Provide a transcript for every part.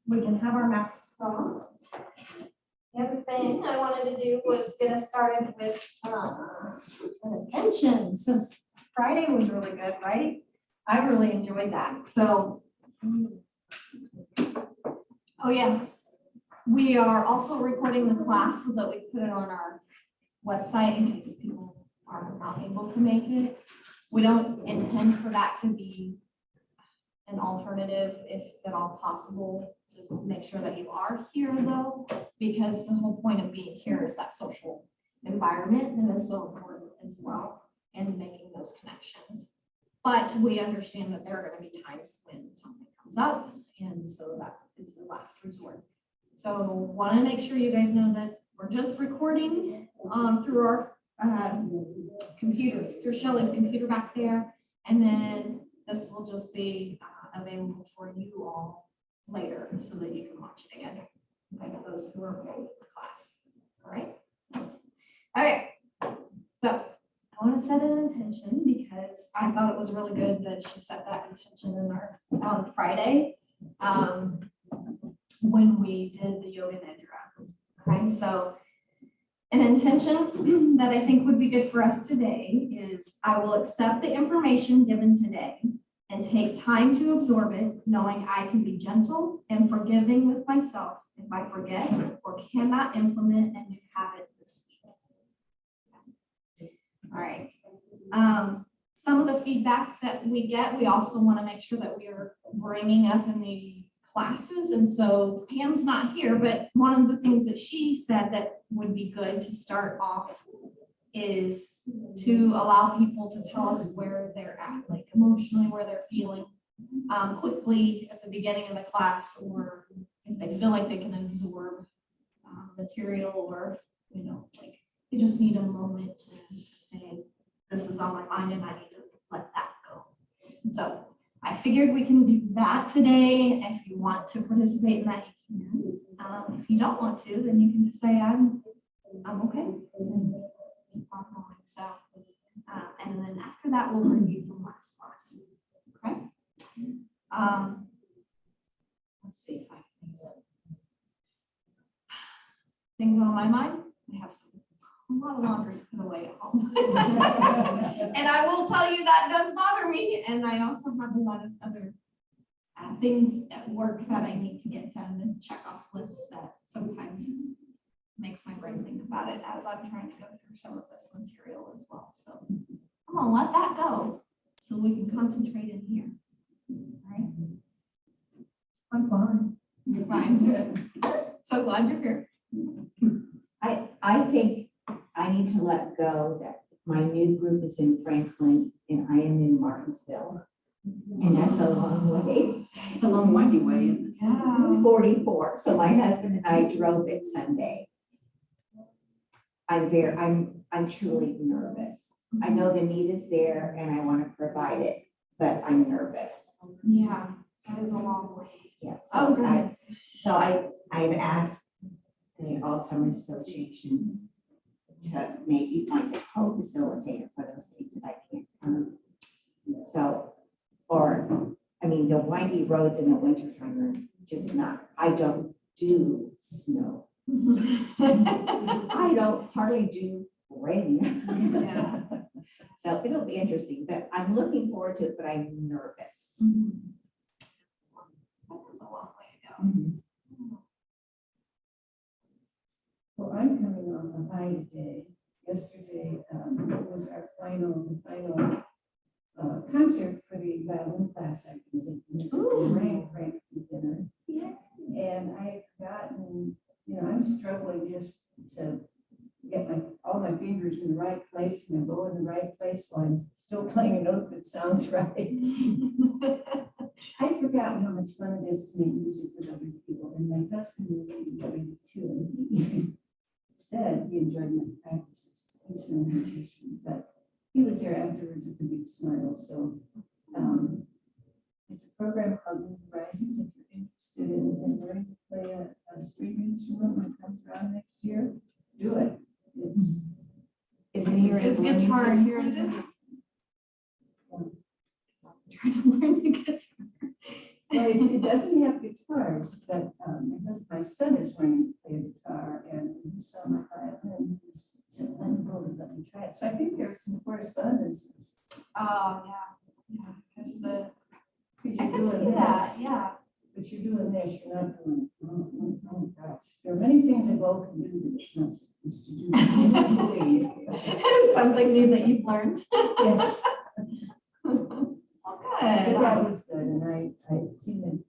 we can have our masks on. The other thing I wanted to do was get us started with an intention, since Friday was really good, right? I really enjoyed that. So, oh yeah, we are also recording the class so that we put it on our website in case people are not able to make it. We don't intend for that to be an alternative, if at all possible, to make sure that you are here though, because the whole point of being here is that social environment that is so important as well, and making those connections. But we understand that there are going to be times when something comes up, and so that is the last resort. So want to make sure you guys know that we're just recording through our computer, through Shelley's computer back there, and then this will just be available for you all later so that you can watch it again, like those who are in the class. All right. Okay. So I want to set an intention because I thought it was really good that she set that intention in our on Friday when we did the yoga nidra. Okay. So an intention that I think would be good for us today is I will accept the information given today and take time to absorb it, knowing I can be gentle and forgiving with myself if I forget or cannot implement a new habit this week. All right. Some of the feedback that we get, we also want to make sure that we are bringing up in the classes. And so Pam's not here, but one of the things that she said that would be good to start off is to allow people to tell us where they're at, like emotionally, where they're feeling quickly at the beginning of the class, or if they feel like they can absorb material, or, you know, like you just need a moment to say, this is on my mind and I need to let that go. So I figured we can do that today. If you want to participate in that, you can. If you don't want to, then you can just say, I'm okay. So, and then after that, we'll review from last class. Okay. Let's see if I can things on my mind. I have a lot of laundry to put away at home. And I will tell you that does bother me. And I also have a lot of other things at work that I need to get done, and check off lists that sometimes makes my brain think about it as I'm trying to go through some of this material as well. So I'm gonna let that go so we can concentrate in here. All right. I'm fine. You're fine. Good. So glad you're here. I think I need to let go that my new group is in Franklin and I am in Martinsville. And that's a long way. It's a long windy way. Yeah. 44. So my husband and I drove it Sunday. I'm truly nervous. I know the need is there and I want to provide it, but I'm nervous. Yeah, that is a long way. Yes. Oh, goodness. I've asked the Alzheimer's Association to maybe find a co-facilitator for those days that I can't come. So, or, I mean, the windy roads in the wintertime are just not, I don't do snow. I don't hardly do rain. Yeah. So it'll be interesting, but I'm looking forward to it, but I'm nervous. That's a long way to go. Well, I'm coming on the high day. Yesterday was our final concert for the violin class I've been taking. It's a great dinner. Yeah. And I've gotten, I'm struggling just to get all my fingers in the right place and go in the right place while I'm still playing a note that sounds right. I've forgotten how much fun it is to make music with other people, and my husband really enjoyed it too. And he said he enjoyed my practices. He's no musician, but he was there afterwards with a big smile. So it's a program called New Horizons. If you're interested in learning to play a string instrument when it comes around next year, do it. Is Is guitar included? Well, Trying to learn the guitar. it doesn't have guitars, but my son is learning to play guitar and he saw my violin. He said, let me try it. So I think there's some correspondences. Oh, yeah, because Because I you're can see doing that, this, yeah. but you're doing this, you're not doing, oh gosh. There are many things a bow can do that it's not supposed to do. Something new that you've learned. Yes. Well, But good. that was good, and I've seen,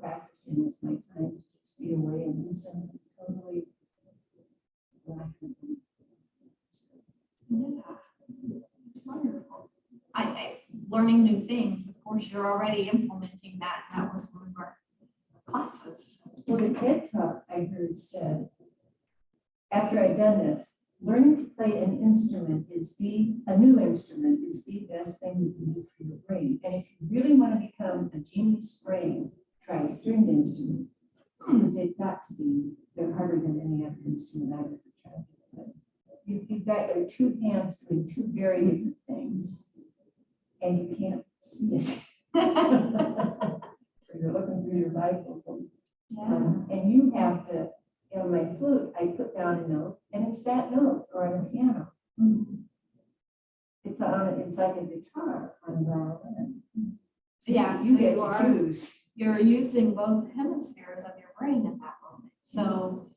practicing is my time to just be away and do something totally. Yeah, it's wonderful. Learning new things, of course, you're already implementing that. That was one of our classes. Well, the TED Talk I heard said, after I'd done this, learning to play an instrument a new instrument is the best thing you can do for your brain. And if you really want to become a genius brain, try a stringed instrument. Because they've got to be, they're harder than any other instrument I've ever tried. But you've got your two hands doing two very different things, and you can't see it. You're looking through your Bible. And you have to, my flute, I put down a note, and it's that note, or on a piano. It's like a guitar on a violin. Yeah, You so get you to are, choose. you're using both hemispheres of your brain at that moment. So,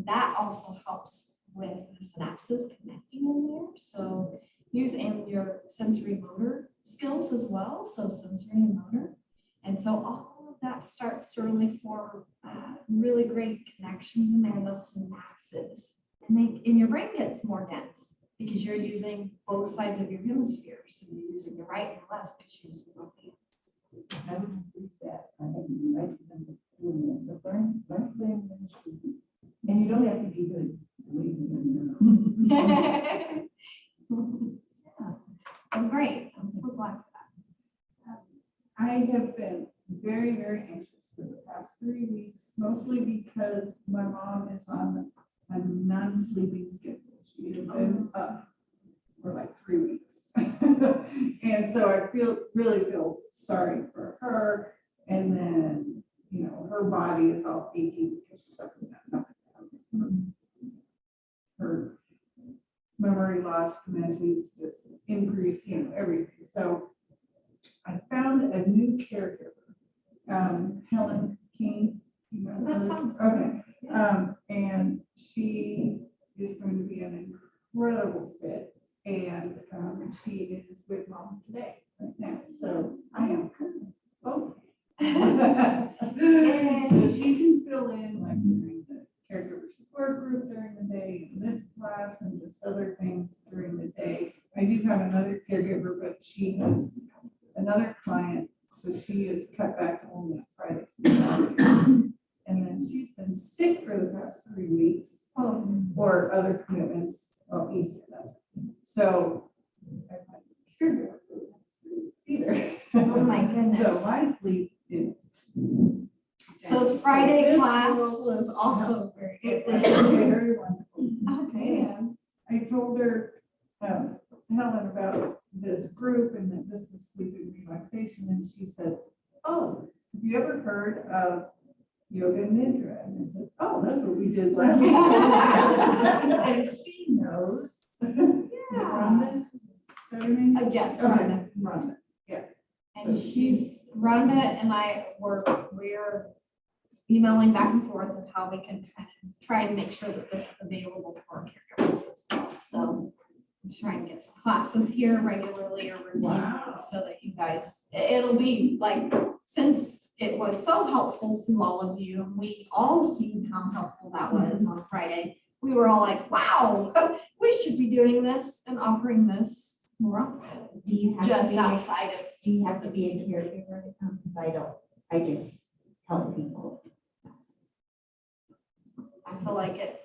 that also helps with the synapses connecting in there. So using your sensory motor skills as well. So sensory and motor. And so all of that starts to really form really great connections in there, those synapses. And your brain gets more dense because you're using both sides of your hemispheres. So you're using your right and your left because you're using both hands. I would read that. I haven't read them doing it, but learn playing the instrument. And you don't have to be good. Yeah. Well, great. I'm so glad for that. I have been very, very anxious for the past 3 weeks, mostly because my mom is on a non-sleeping schedule. She has been up for like 3 weeks. And so I really feel sorry for her. And then, her body is all achy because she's suffering that. Her memory loss, dementia, just increase, everything. So I found a new caregiver, Helen King. That sounds okay. And she is going to be an incredible fit, and she is with mom today, right now. So I am okay. So she can fill in like during the caregiver support group during the day, in this class, and just other things during the day. I do have another caregiver, but she has another client, so she is cut back to only on Fridays. And then she's been sick for the past 3 weeks, or other commitments, Easter. So I have a caregiver for the past 3 weeks either. Oh my goodness. So my sleep is. So Friday This class will- was also very It good. was very wonderful. Okay. And I told her, Helen, about this group and that this was sleep and relaxation, and she said, oh, have you ever heard of yoga nidra? And I said, oh, that's what we did last week. And she knows. Yeah. Rhonda, is that her name? Yes, Okay, Rhonda. Rhonda. And So Rhonda and I we're emailing back and forth of how we can kind of try and make sure that this is available for our caregivers as well. So I'm trying to get some classes here regularly or routinely Wow. so that you guys, it'll be like, since it was so helpful to all of you, and we all seen how helpful that was on Friday, we were all like, wow, we should be doing this and offering this more often, Do you have to just be, outside of. do you have to be a caregiver to come? Because I don't, I just help people. I feel like it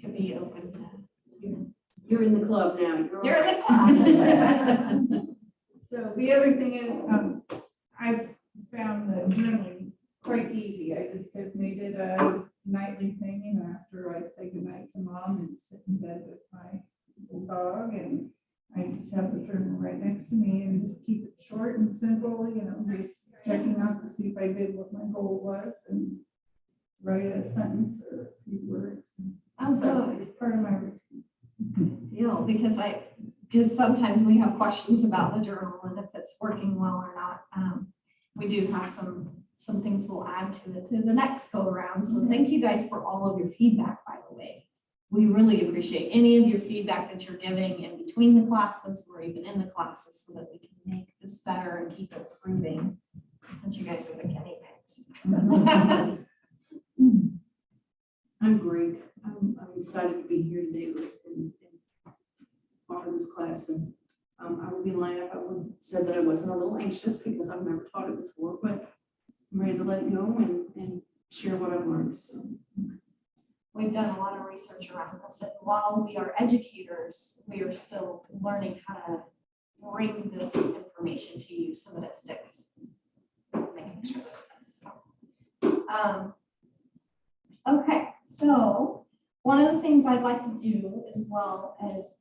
could be open to you. You're in the club now. You're in the club. So the other thing is, I've found the journaling quite easy. I just have made it a nightly thing, after I say goodnight to mom and sit in bed with my little dog, and I just have the journal right next to me and just keep it short and simple, just checking out to see if I did what my goal was and write a sentence or a few words. Oh, So good. it's part of my routine. Deal, because sometimes we have questions about the journal and if it's working well or not. We do have some things we'll add to it to the next go around. So thank you guys for all of your feedback, by the way. We really appreciate any of your feedback that you're giving in between the classes or even in the classes so that we can make this better and keep improving, since you guys are the guinea pigs. I'm great. I'm excited to be here today and offer this class. And I would be lying if I would have said that I wasn't a little anxious because I've never taught it before, but I'm ready to let it go and share what I've learned. So We've done a lot of research around this, and while we are educators, we are still learning how to bring this information to you so that it sticks. Making sure that it does. Okay, so one of the things I'd like to do as well as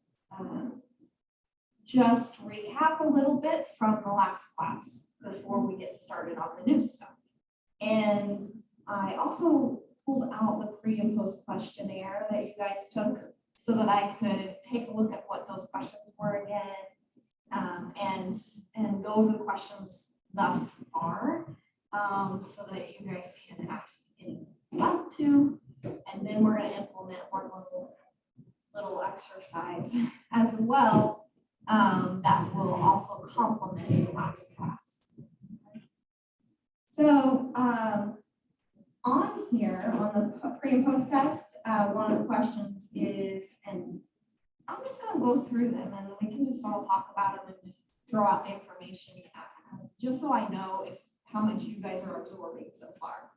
just recap a little bit from the last class before we get started on the new stuff. And I also pulled out the pre and post questionnaire that you guys took so that I could take a look at what those questions were again, and go over the questions thus far, so that you guys can ask any you want to. And then we're going to implement one little exercise as well, that will also complement the last class. So on here, on the pre and post test, one of the questions is, and I'm just going to go through them and then we can just all talk about them and just throw out the information, just so I know how much you guys are absorbing so far.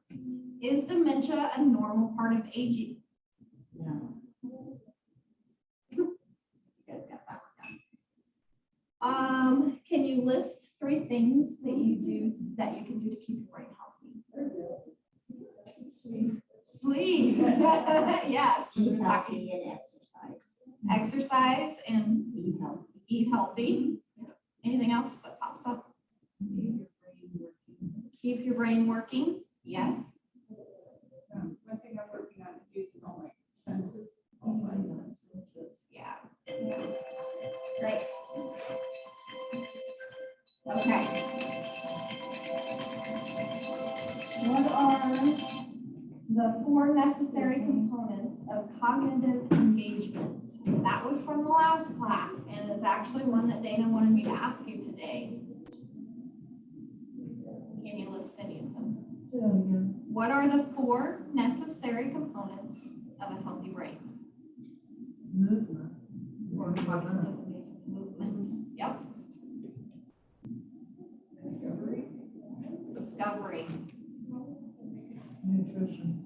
Is dementia a normal part of aging? No. You guys got that one down. Can you list 3 things that you can do to keep your brain healthy? Sleep. Yes. Keep healthy and exercise. Exercise and Eat healthy. eat healthy. Anything else that pops up? Keep your brain working. Yes. One thing I'm working on is using all my senses, all my senses. Yeah. Great. Okay. What are the 4 necessary components of cognitive engagement? That was from the last class, and it's actually one that Dana wanted me to ask you today. Can you list any of them? What are the 4 necessary components of a healthy brain? Movement. Or cognitive movement. Yep. Discovery. Nutrition.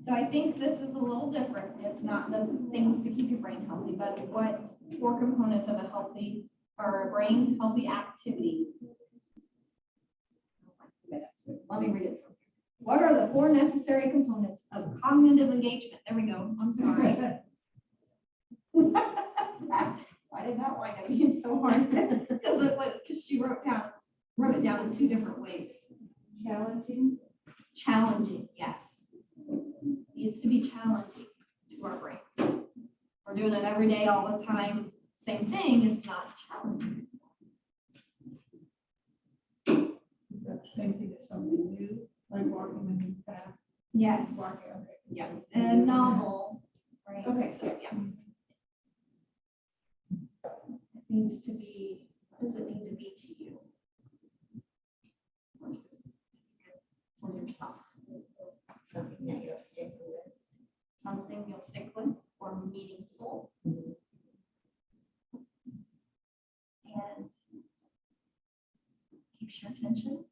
So I think this is a little different. It's not the things to keep your brain healthy, but what 4 components of a healthy or a brain healthy activity. Let me read it. What are the 4 necessary components of cognitive engagement? There we go. I'm sorry. Why did that wind up being so hard? Because she wrote it down in 2 different ways. Challenging. Challenging, yes. Needs to be challenging to our brains. We're doing it every day, all the time. Same thing, it's not challenging. Is that the same thing as something new, like walking a new path? Yes. Walking, okay. Yeah, and novel, right? Okay. So, yeah. It needs to be, what does it need to be to you? For yourself. Something that you'll stick with. Something you'll stick with or meaningful. And keeps your attention.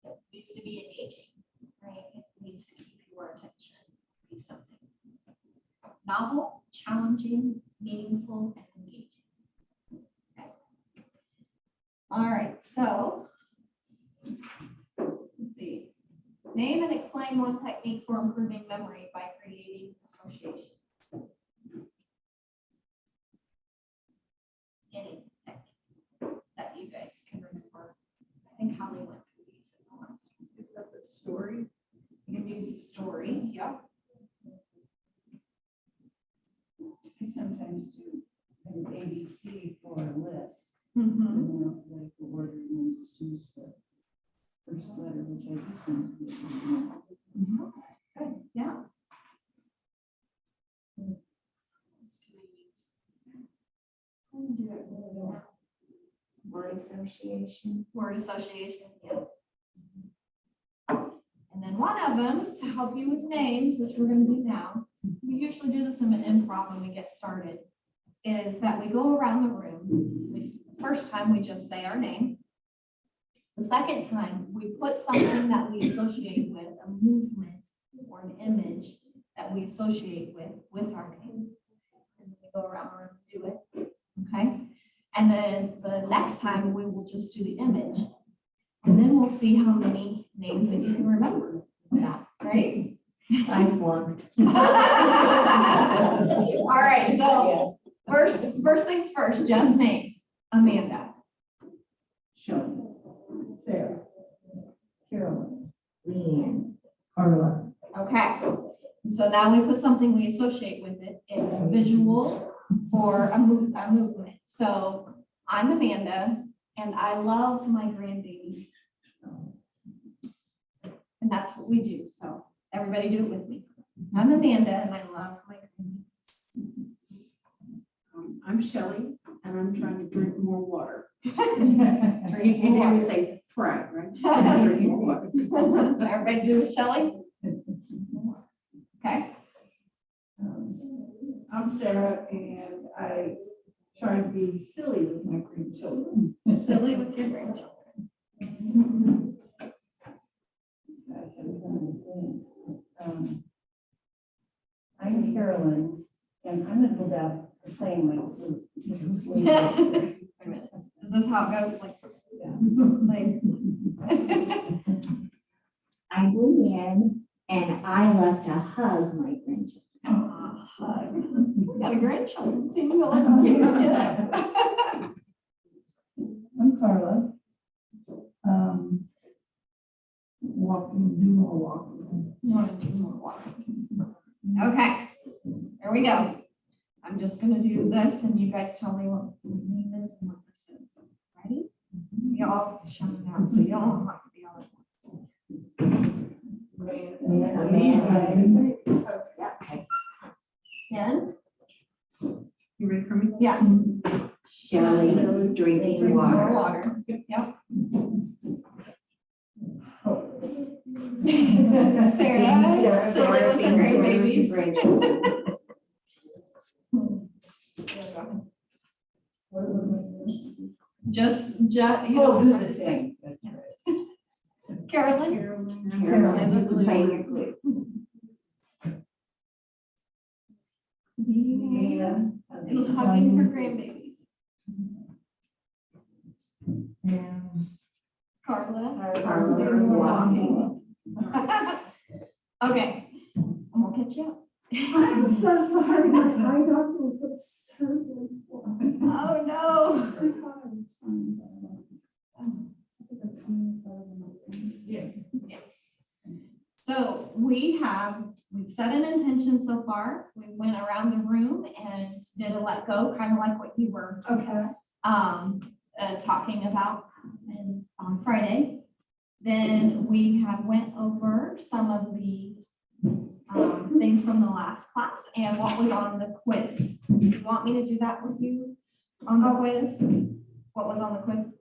It needs to be engaging, right? It needs to keep your attention. Be something novel, challenging, meaningful, and engaging. Okay. All right, so let's see. Name and explain one technique for improving memory by creating associations. a story. You can use a story, yep. I sometimes do an ABC for a list. Mhm. And then I'll like the order and then just use the first letter, which I do sometimes. Good, yeah. Do it really well. Word association. Word association, yeah. And then one of them, to help you with names, which we're gonna do now, we usually do this in an improv when we get started, is that we go around the room. The first time, we just say our name. The second time, we put something that we associate with, a movement or an image that we associate with our name. And then we go around the room and do it, okay? And then the next time, we will just do the image. And then we'll see how many names that you can remember. Yeah, right? I flunked. All right, so first things first, just names. Amanda. Shelley, Sarah, Carolyn, Leanne. Carla. Okay. So now we put something we associate with it. It's a visual or a movement. So I'm Amanda and I love my grandbabies. And that's what we do. So everybody do it with me. I'm Amanda and I love my grandbabies. I'm Shelley, and I'm trying to drink more water. Drink You more. didn't say try, right? Drink more water. Everybody do it, Shelley? Okay. I'm Sarah and I try to be silly with my grandchildren. Silly with your grandchildren. I'm Carolyn, and I'm gonna go back to playing my flute. This is way Wait a faster. minute. Is this how it goes? Like, I'm Leanne, and I love to hug my grandchildren. hug. We got a grandchild. Didn't go on. Yes. I'm Carla. Walking, do more walking. You want to do more walking? Okay, here we go. I'm just gonna do this and you guys tell me what my name is and what this is. Ready? You all shout it out, so you don't have to be all at once. Amanda. Ken? You ready for me? Yeah. Shelley, drinking Drink more water. water. Yep. Being Sarah, silly with the being great silly with babies. your grandchildren. Just, you don't have to say. Carolyn? Carolyn, play your flute. Yeah. And hugging her grandbabies. Carla? Carla, Doing more walking. Okay, I'm gonna catch you up. I'm so sorry, my eye doctor was absurdly slow. Oh, no. I thought I was fine, but I wasn't. I think that's better than my friends. Yes. Yes. So we've set an intention so far. We went around the room and did a let go, kind of like what you were Okay. talking about on Friday. Then we have went over some of the things from the last class and what was on the quiz. Do you want me to do that with you on the quiz? What was on the quiz?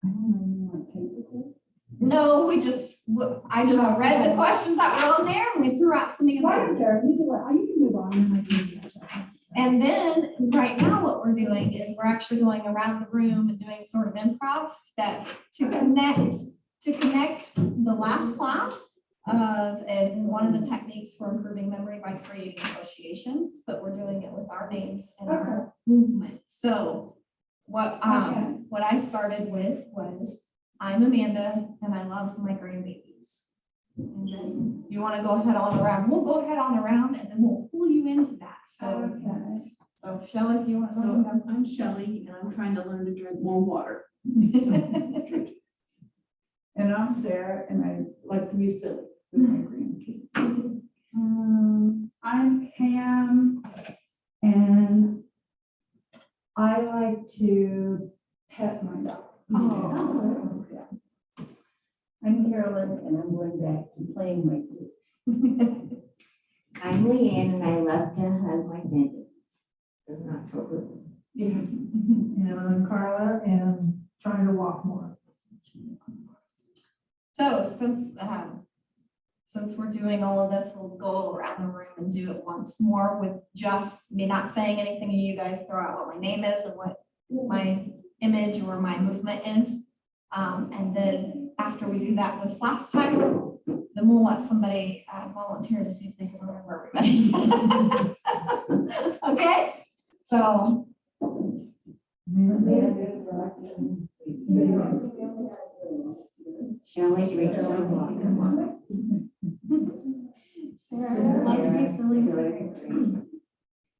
I don't know, you want paper? No, I just read the questions that were on there and we threw out some Why answers. don't care, you do it, you can move on, and I can do that. And then right now what we're doing is we're actually going around the room and doing sort of improv that to connect the last class and one of the techniques for improving memory by creating associations, but we're doing it with our names and our movement. So what I started with was I'm Amanda and I love my grandbabies. And then you want to go ahead on around, we'll go ahead on around and then we'll pull you into that. So Shelley, if you want to. So I'm Shelley, and I'm trying to learn to drink more water. So, drink. And I'm Sarah, and I like to be silly with my grandkids. I'm Pam, and I like to pet my dog. Oh. I'm Carolyn, and I'm going back to playing my flute. I'm Leanne and I love to hug my grandkids. They're not so little. And I'm Carla, and trying to walk more. So since we're doing all of this, we'll go around the room and do it once more with just me not saying anything, and you guys throw out what my name is and what my image or my movement is. And then after we do that this last time, then we'll let somebody volunteer to see if they can remember everybody. Okay, so. Shelley, Rachel, and Walker. Sarah loves me silly.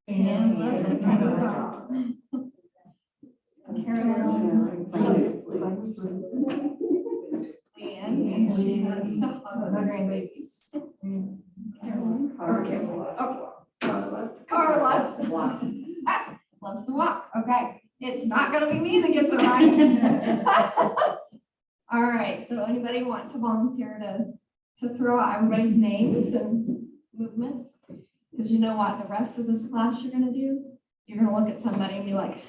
And loves to kind of dogs. Carolyn loves and she loves to hug her grandbabies. Carla loves to walk. Okay, it's not gonna be me that gets it right. All right, so anybody want to volunteer to throw out everybody's names and movements? Because you know what, the rest of this class you're gonna do, you're gonna look at somebody and be like.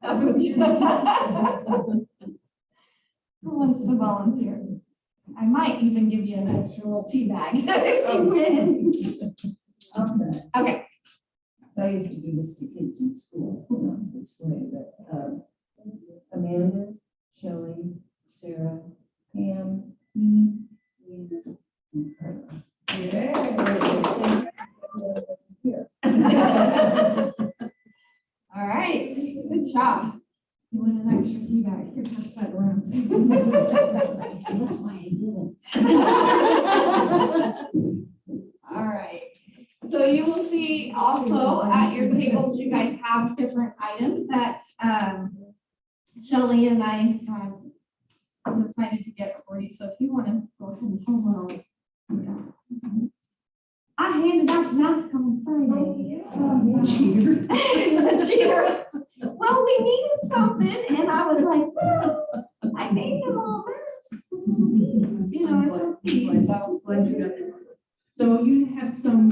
That's what you. Who wants to volunteer? I might even give you an extra little tea bag if you win. Okay. Okay, So I used to do this to kids in school, not this way, but Amanda, Shelley, Sarah, Pam, me, Lena, and Carla. Here. all right, good job. You win an extra tea bag. Here, pass that around. That's why I did it. All right. So you will see also at your tables, you guys have different items that Shelley and I decided to get for you. So if you want to go ahead and tell them. I handed out the mask on Friday. Cheer. Well, we needed something, and I was like, well, I made them all masks with little beads, you know, it's a bead, so. Glad you got it. So you have some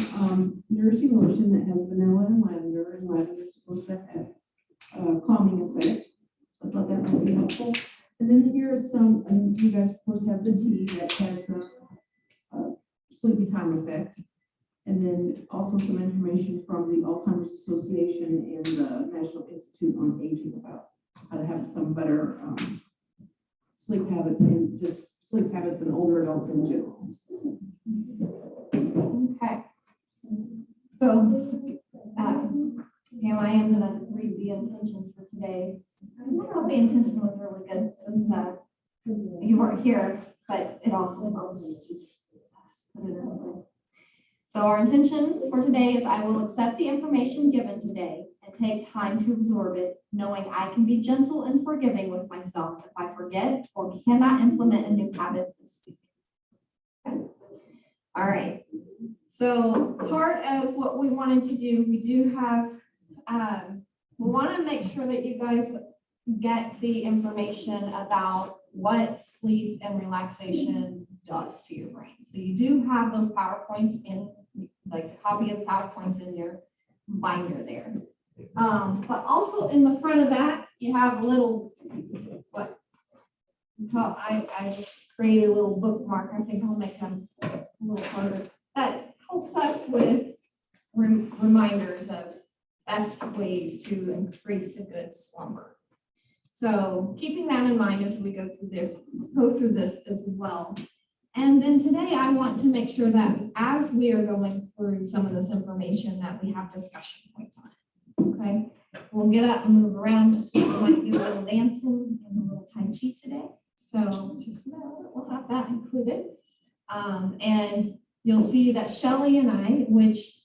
nourishing lotion that has vanilla and lavender is supposed to have calming effect. I thought that might be helpful. And then here are some, you guys of course have the tea that has a sleepy time effect. And then also some information from the Alzheimer's Association and the National Institute on Aging about how to have some better sleep habits and just sleep habits in older adults in general. Okay. So, Pam, I am gonna read the intention for today. I don't know if the intention was really good since you weren't here, but it also helps just put it in there. So our intention for today is I will accept the information given today and take time to absorb it, knowing I can be gentle and forgiving with myself if I forget or cannot implement a new habit this week. Okay. All right. So part of what we wanted to do, we do have, we want to make sure that you guys get the information about what sleep and relaxation does to your brain. So you do have those PowerPoints in, like the copy of the PowerPoints in your binder there. But also in the front of that, you have a little, I just created a little bookmark. I think I'll make them a little harder. That helps us with reminders of best ways to increase a good slumber. So keeping that in mind as we go through this as well. And then today I want to make sure that as we are going through some of this information that we have discussion points on it. Okay, we'll get up and move around. We might do a little dancing and a little Tai Chi today. So just know that we'll have that included. And you'll see that Shelley and I, which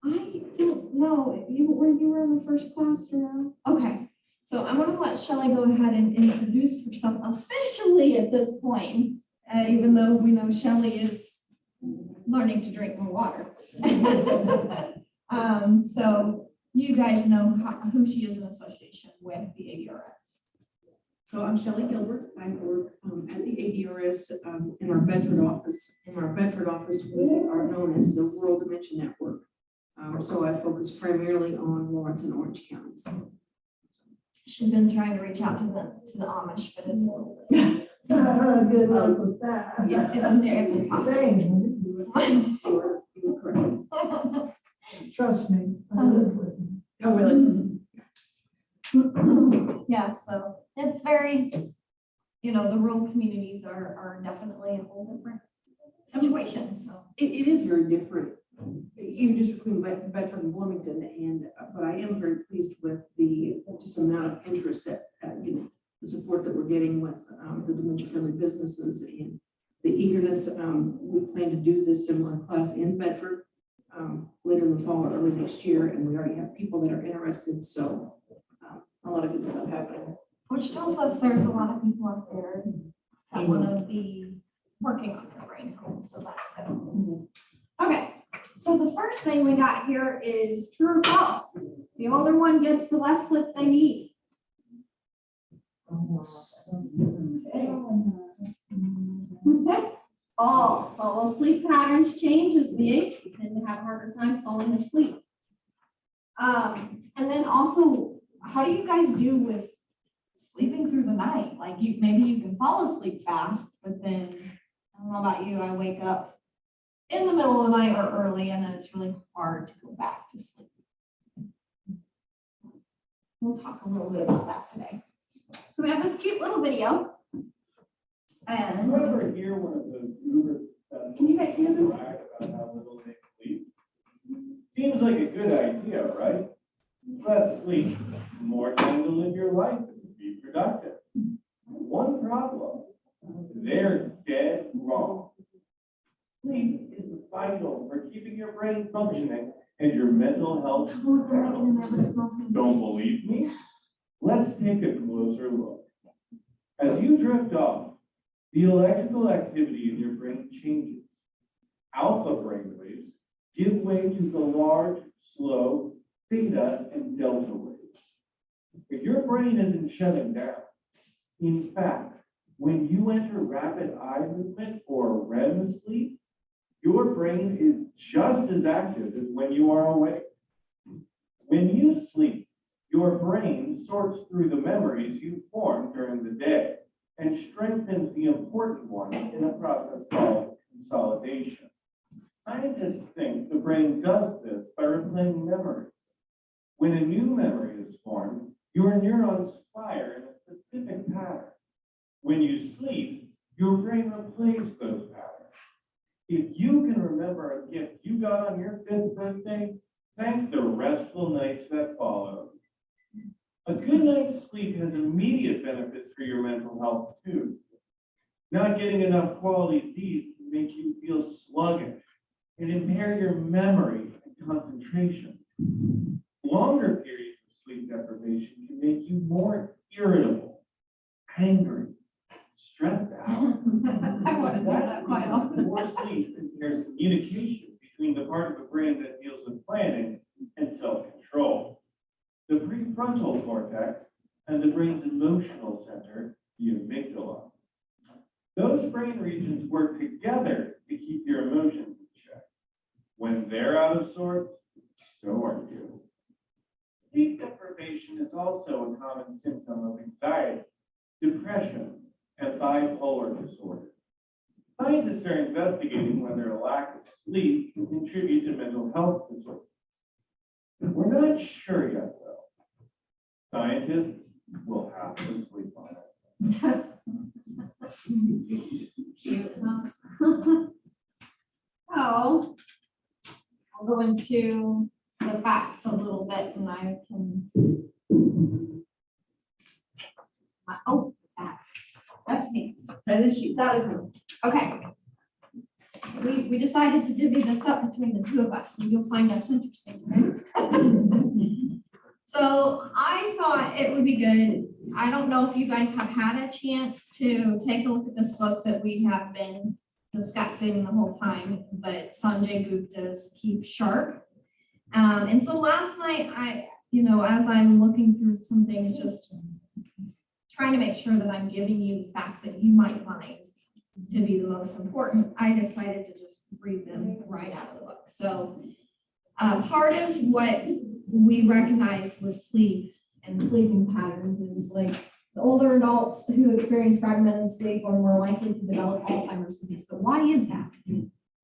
I don't know, you were in the first class or no? Okay. So I'm gonna let Shelley go ahead and introduce herself officially at this point, even though we know Shelley is learning to drink more water. So you guys know who she is in association with the ADRS. So I'm Shelley Gilbert. I work at the ADRS in our Bedford office. In our Bedford office, we are known as the Rural Dementia Network. So I focus primarily on Lawrence and Orange counties. She's been trying to reach out to the Amish, but it's a little bit. Good luck with that. Yes. It's impossible. Dang, You're correct. trust me, I live with you. Oh, really? Yeah, so it's very, the rural communities are definitely a whole different situation, so. It is very different, even just between Bedford and Bloomington, but I am very pleased with the just amount of interest that, the support that we're getting with the dementia-friendly businesses and the eagerness. We plan to do this similar class in Bedford later in the fall or early next year, and we already have people that are interested, so a lot of good stuff happening. Which tells us there's a lot of people out there that want to be working on their brain health, so that's good. Okay, so the first thing we got here is true or false. The older one gets the less sleep they need. False. So sleep patterns change as we age. We tend to have a harder time falling asleep. And then also, how do you guys do with sleeping through the night? Like maybe you can fall asleep fast, but then I don't know about you, I wake up in the middle of the night or early, and then it's really hard to go back to sleep. We'll talk a little bit about that today. So we have this cute little video. And Whoever here one of those Uber. Can you guys see this? About how little they sleep. Seems like a good idea, right? Less sleep, more time to live your life and be productive. One problem, they're dead wrong. Sleep is vital for keeping your brain functioning and your mental health. oh, they're making in there, but it smells good. Don't believe me? Let's take a closer look. As you drift off, the electrical activity in your brain changes. Alpha brainwaves give way to the large, slow, theta and delta waves. If your brain isn't shutting down, in fact, when you enter rapid eye movement or REM sleep, your brain is just as active as when you are awake. When you sleep, your brain sorts through the memories you formed during the day and strengthens the important ones in a process called consolidation. Scientists think the brain does this by replaying memories. When a new memory is formed, your neurons fire in a specific pattern. When you sleep, your brain replays those patterns. If you can remember a gift you got on your 5th birthday, thank the restful nights that followed. A good night's sleep has immediate benefits for your mental health too. Not getting enough quality sleep can make you feel sluggish and impair your memory and concentration. Longer periods of sleep deprivation can make you more irritable, angry, stressed out. I want to do that quite often. Poor sleep impairs communication between the part of the brain that deals with planning and self-control. The prefrontal cortex and the brain's emotional center, the amygdala. Those brain regions work together to keep your emotions in check. When they're out of sorts, so are you. Sleep deprivation is also a common symptom of anxiety, depression, and bipolar disorder. Scientists are investigating whether a lack of sleep can contribute to mental health disorders. We're not sure yet, though. Scientists will have to sleep on it. Cute, huh? Oh, I'll go into the facts a little bit and I can. Oh, facts. That's me. That is you. That is me. Okay. We decided to divvy this up between the two of us, so you'll find us interesting, right? So I thought it would be good. I don't know if you guys have had a chance to take a look at this book that we have been discussing the whole time, but Sanjay Gupta's Keep Sharp. And so last night, as I'm looking through some things, just trying to make sure that I'm giving you facts that you might find to be the most important, I decided to just read them right out of the book. So part of what we recognize with sleep and sleeping patterns is like the older adults who experience fragmented sleep are more likely to develop Alzheimer's disease. But why is that?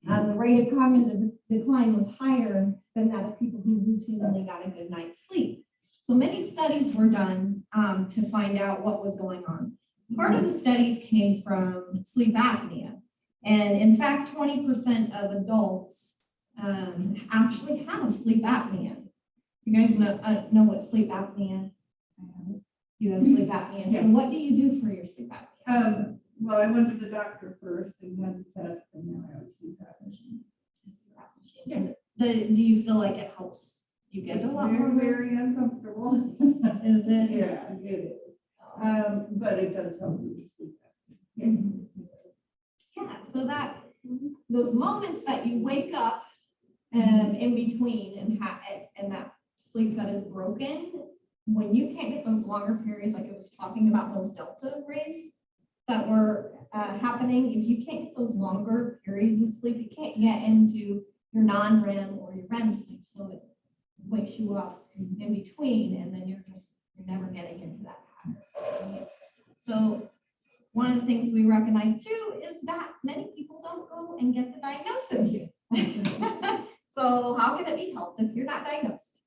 The rate of cognitive decline was higher than that of people who routinely got a good night's sleep. So many studies were done to find out what was going on. Part of the studies came from sleep apnea. And in fact, 20% of adults actually have sleep apnea. You guys know what sleep apnea? You have sleep apnea. So what do you do for your sleep apnea? Well, I went to the doctor first and had a test, and now I have a sleep apnea. Do you feel like it helps you get a lot more? Very, very uncomfortable. Is it? Yeah, it is. But it does help with sleep. Yeah, so that those moments that you wake up in between and that sleep that is broken, when you can't get those longer periods, like it was talking about those delta rays that were happening, if you can't get those longer periods of sleep, you can't get into your non-REM or your REM sleep. So it wakes you up in between, and then you're never getting into that pattern. So one of the things we recognize too is that many people don't go and get the diagnosis. So how can it be helped if you're not diagnosed?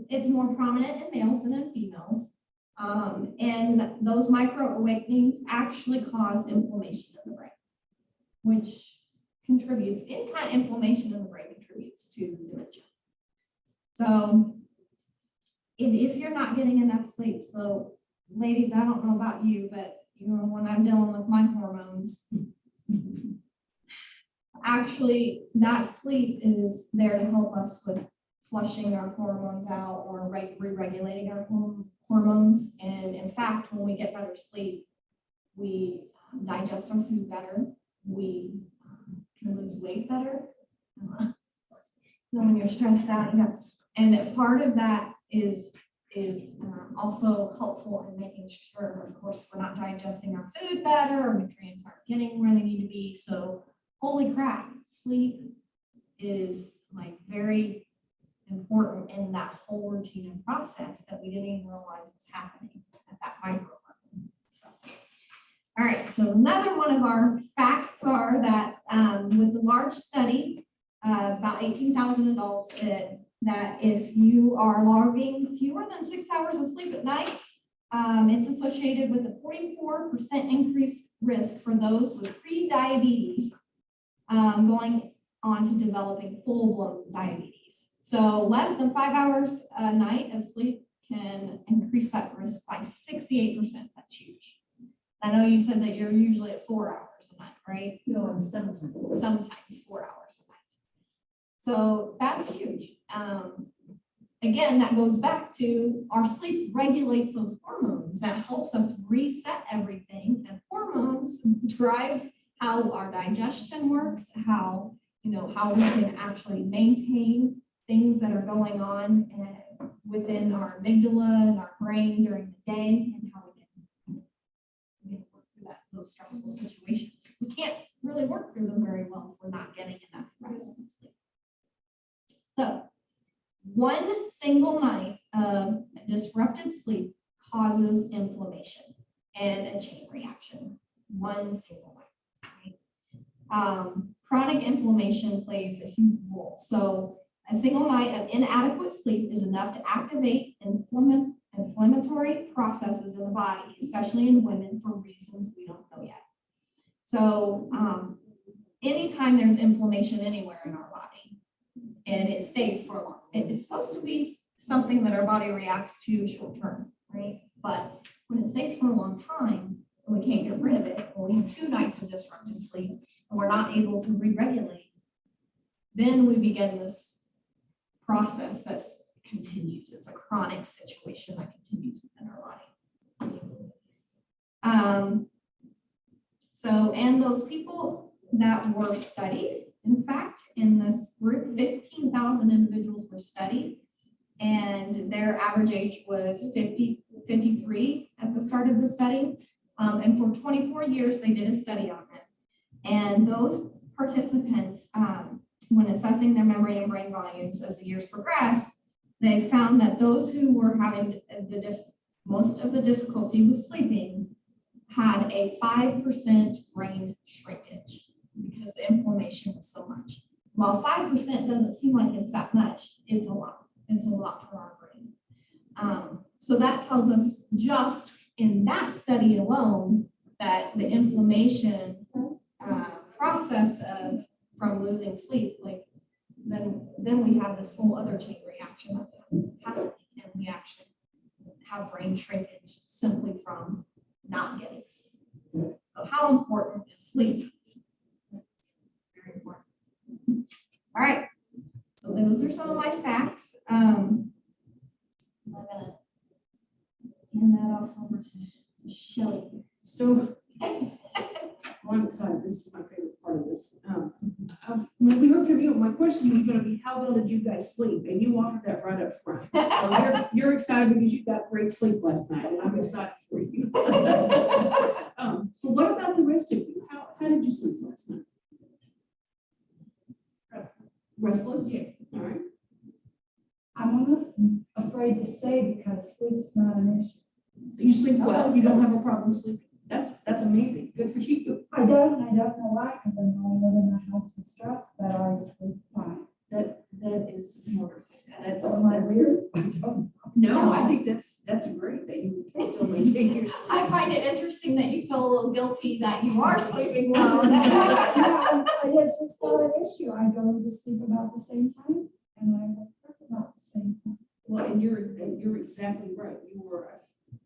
It's more prominent in males than in females. And those micro awakenings actually cause inflammation in the brain, which contributes, any kind of inflammation in the brain contributes to dementia. So if you're not getting enough sleep, so ladies, I don't know about you, but when I'm dealing with my hormones, actually that sleep is there to help us with flushing our hormones out or re-regulating our hormones. And in fact, when we get better sleep, we digest our food better. We can lose weight better. When you're stressed out, and part of that is also helpful in making sure, of course, we're not digesting our food better, or nutrients aren't getting where they need to be. So holy crap, sleep is like very important in that whole routine and process that we didn't even realize was happening at that micro level. So, all right, so another one of our facts are that with a large study, about 18,000 adults, that if you are logging fewer than 6 hours of sleep at night, it's associated with a 44% increased risk for those with pre-diabetes going on to developing full-blown diabetes. So less than 5 hours a night of sleep can increase that risk by 68%. That's huge. I know you said that you're usually at 4 hours a night, right? No, sometimes 4 hours a night. So that's huge. Again, that goes back to our sleep regulates those hormones. That helps us reset everything. And hormones drive how our digestion works, how we can actually maintain things that are going on within our amygdala and our brain during the day, and how we can work through those stressful situations. We can't really work through them very well if we're not getting enough rest and sleep. So one single night of disrupted sleep causes inflammation and a chain reaction. One single night. Right? Chronic inflammation plays a huge role. So a single night of inadequate sleep is enough to activate inflammatory processes in the body, especially in women for reasons we don't know yet. So anytime there's inflammation anywhere in our body and it stays for long, it's supposed to be something that our body reacts to short term, right? But when it stays for a long time and we can't get rid of it, or we have 2 nights of disrupted sleep and we're not able to re-regulate, then we begin this process that's continues. It's a chronic situation that continues within our body. And those people that were studied, in fact, in this group, 15,000 individuals were studied, and their average age was 53 at the start of the study. And for 24 years, they did a study on it. And those participants, when assessing their memory and brain volumes as the years progressed, they found that those who were having most of the difficulty with sleeping had a 5% brain shrinkage because the inflammation was so much. While 5% doesn't seem like it's that much, it's a lot. It's a lot for our brain. So that tells us just in that study alone that the inflammation process from losing sleep, like then we have this whole other chain reaction of happening, and we actually have brain shrinkage simply from not getting sleep. So how important is sleep? Very important. All right. So those are some of my facts. I'm gonna hand that off over to Shelley. So, well, I'm excited. This is my favorite part of this. When we heard from you, my question was going to be, how well did you guys sleep? And you offered that right up front. So you're excited because you got great sleep last night, and I'm excited for you. But what about the rest of you? How did you sleep last night? Restless? Yeah. All right. I'm almost afraid to say because sleep's not an issue. You sleep well. You don't have a problem sleeping. That's amazing. Good for you. I don't know why, because I know I live in a house with stress, but I sleep fine. That is wonderful. That's Am I weird? I don't know. no, I think that's great that you can still maintain your sleep. I find it interesting that you feel a little guilty that you are sleeping well. It's just not an issue. I go to sleep about the same time and I wake up about the same time. Well, and you're exactly right. You are,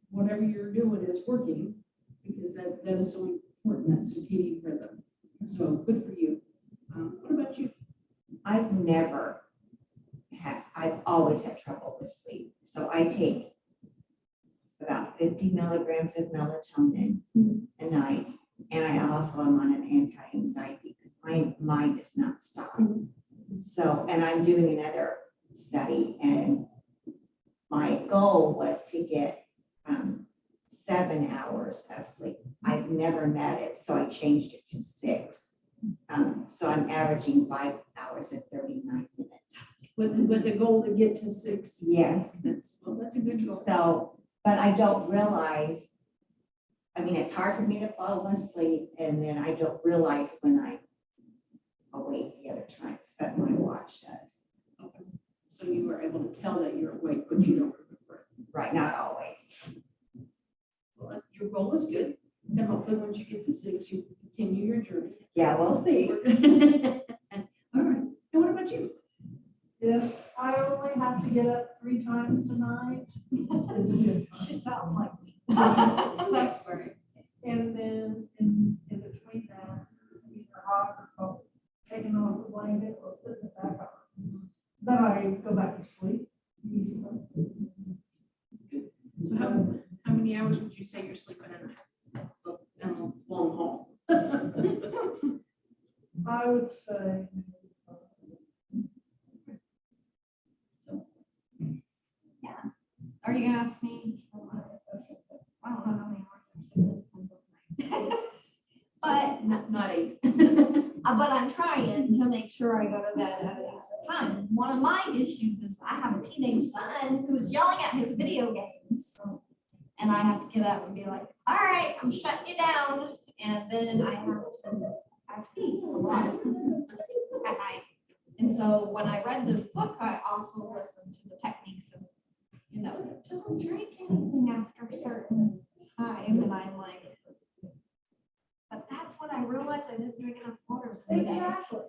whatever you're doing is working because that is so important, that circadian rhythm. So good for you. What about you? I've always had trouble with sleep. So I take about 50 milligrams of melatonin a night. And I also am on an anti-anxiety because my mind does not stop. So, and I'm doing another study, and my goal was to get 7 hours of sleep. I've never met it, so I changed it to 6. So I'm averaging 5 hours and 39 minutes. With a goal to get to 6. Yes. That's a good goal. So, but I don't realize, I mean, it's hard for me to fall asleep, and then I don't realize when I'm awake the other times, but my watch does. Okay. So you were able to tell that you're awake, but you don't remember. Right, not always. Well, your goal is good. And hopefully once you get to 6, you continue your journey. Yeah, we'll see. All right. And what about you? If I only have to get up 3 times a night, it's good. She sounds like me. That's great. And then in between that, either hot or cold, taking off the blanket or putting it back on. Then I go back to sleep easily. So how many hours would you say you're sleeping in a long haul? I would say. Are you gonna ask me? I don't know how many hours. But Not 8. but I'm trying to make sure I go to bed at a decent time. One of my issues is I have a teenage son who's yelling at his video games. And I have to get up and be like, all right, I'm shutting you down. And then I have to eat a lot at night. And so when I read this book, I also listened to the techniques of, don't drink anything after a certain time. And I'm like, but that's when I realized I didn't drink enough water for the day. Exactly.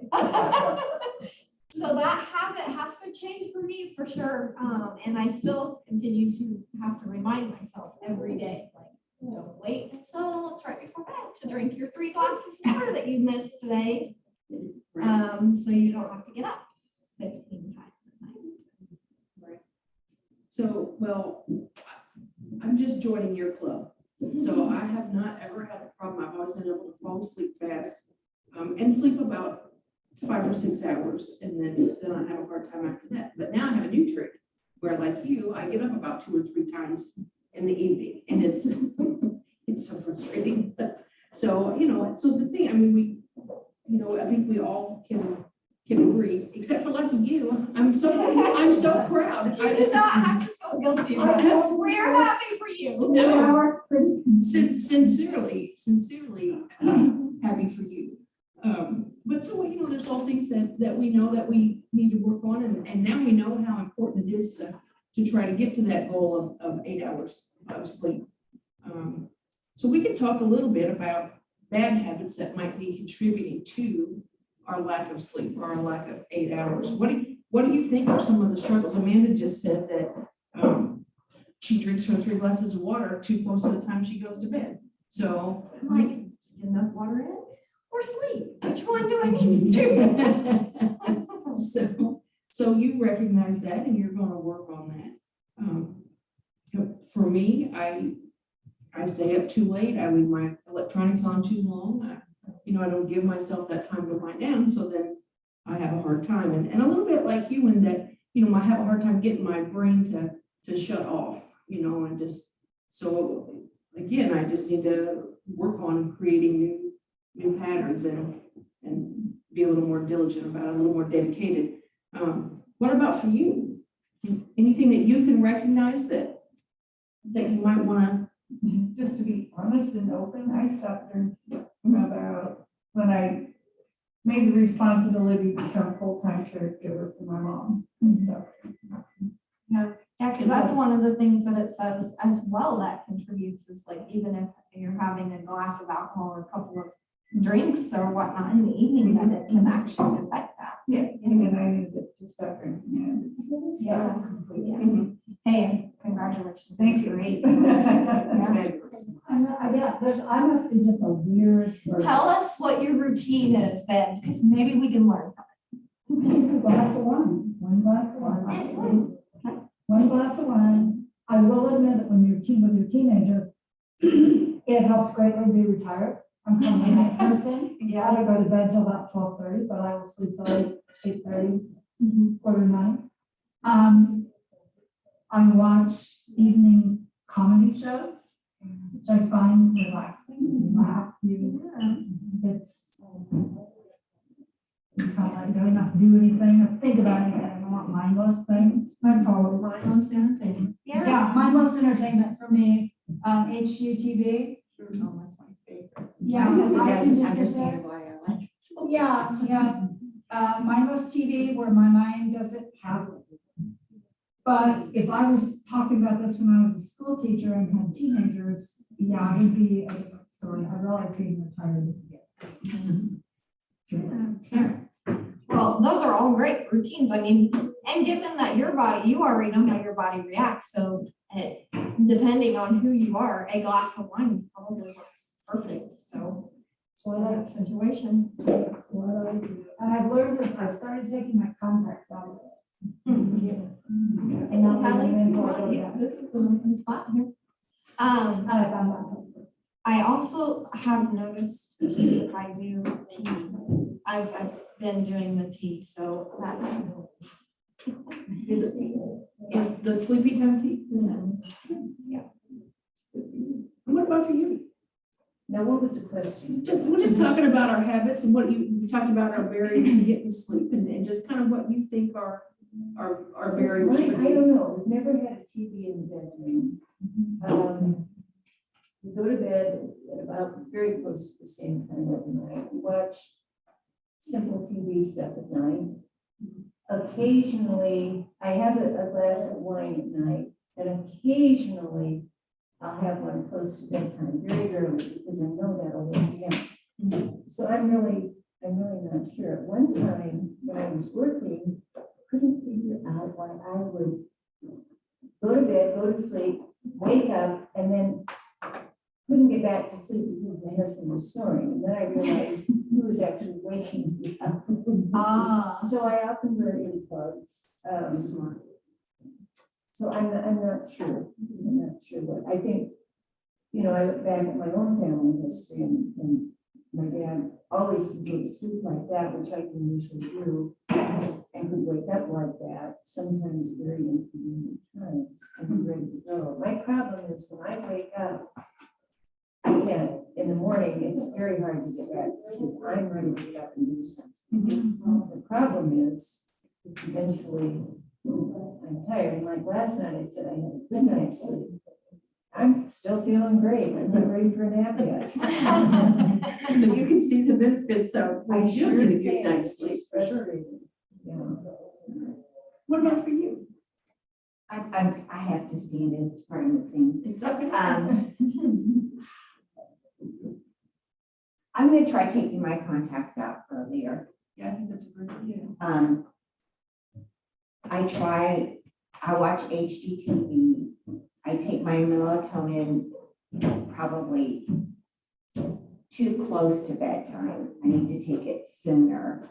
So that habit has to change for me for sure. And I still continue to have to remind myself every day, like, don't wait until it's right before bed to drink your 3 glasses of water that you missed today. So you don't have to get up 15 times at night. Right. So, well, I'm just joining your club. So I have not ever had a problem. I've always been able to fall asleep fast, and sleep about 5 or 6 hours, and then I have a hard time after that. But now I have a new trick where, like you, I get up about 2 or 3 times in the evening, and it's it's so frustrating. So, so the thing, I mean, I think we all can agree, except for lucky you. I'm so proud. You did not have to feel guilty about it. We're happy for you. No, sincerely, happy for you. But so, there's all things that we know that we need to work on, and now we know how important it is to try to get to that goal of 8 hours of sleep. So we can talk a little bit about bad habits that might be contributing to our lack of sleep or our lack of 8 hours. What do you think are some of the struggles? Amanda just said that she drinks her 3 glasses of water too close to the time she goes to bed. So Like, enough water in or sleep? Which one do I need to do? so you recognize that and you're going to work on that. For me, I stay up too late. I leave my electronics on too long. I don't give myself that time to wind down. So then I have a hard time. And a little bit like you in that, I have a hard time getting my brain to shut off, and just, so again, I just need to work on creating new patterns and be a little more diligent about it, a little more dedicated. What about for you? Anything that you can recognize that you might want to? Just to be honest and open, I stopped drinking about when I made the responsibility to become full-time caregiver for my mom and stuff. Yeah, because that's one of the things that it says as well that contributes is like, even if you're having a glass of alcohol or a couple of drinks or whatnot in the evening, that it can actually affect that. Yeah, and I needed to stop drinking. Yeah. Hey, congratulations. Thank That's you. great. I must be just a weird person. Tell us what your routine is then, because maybe we can learn from A glass of wine, one glass of wine. Excellent. One glass of wine. I will admit that when you're with your teenager, it helps greatly to be retired. I'm kind of a night person. Yeah. I don't go to bed till about 12:30, but I will sleep till 8:30, Mhm. 8:45. I watch evening comedy shows, which I find relaxing. You laugh, it's you kind of like don't have to do anything or think about anything. I don't want mindless things. I call it mindless entertainment. Yeah. mindless entertainment for me, HGTV. Oh, that's my favorite. Yeah, I really I does can just sit understand why I like it so much. Yeah. Mindless TV where my mind doesn't have. But if I was talking about this when I was a school teacher and had teenagers, yeah, it would be a different story. I realize being retired is good. Well, those are all great routines. I mean, and given that your body, you already know how your body reacts. So depending on who you are, a glass of wine probably works perfect. So for that situation. What I do. And I've learned that I've started taking my contacts out of it. And not Hallie, leaving come until I on, go back. this is an open spot here. And I found that helpful. I also have noticed too, I do tea. I've been doing the tea, so that's. Is the sleepy time tea? Yeah. And what about for you? Now, what was the question? We're just talking about our habits and we talked about our barriers to getting sleep and just kind of what you think are barriers for I you. don't know, we've never had a TV in the bedroom. We go to bed at about very close to the same time every night. We watch simple TV stuff at night. Occasionally, I have a glass of wine at night, and occasionally I'll have one close to bedtime, very early, because I know that'll wake me up. So I'm really not sure. At one time, when I was working, I couldn't figure out why I would go to bed, go to sleep, wake up, and then couldn't get back to sleep because my husband was snoring. And then I realized he was actually waking me up. Ah. So I often wear earplugs. So I'm not sure, what, I think, I look back at my own family history and my dad always would go to sleep like that, which I can usually do, and could wake up like that, sometimes very inconvenient times, and be ready to go. My problem is when I wake up, again, in the morning, it's very hard to get back to sleep. I'm ready to get up and do something. The problem is, eventually, I'm tired. And like last night, I said I had a good night's sleep. I'm still feeling great. I'm not ready for a nap yet. So you can see the benefits of, I you sure get a good can. night's sleep, It's for sure. frustrating. Yeah. What about for you? I have to stand in, it's part of the thing. It's up to I'm gonna try taking my contacts out earlier. Yeah, I think that's a great idea. I watch HGTV. I take my melatonin probably too close to bedtime. I need to take it sooner.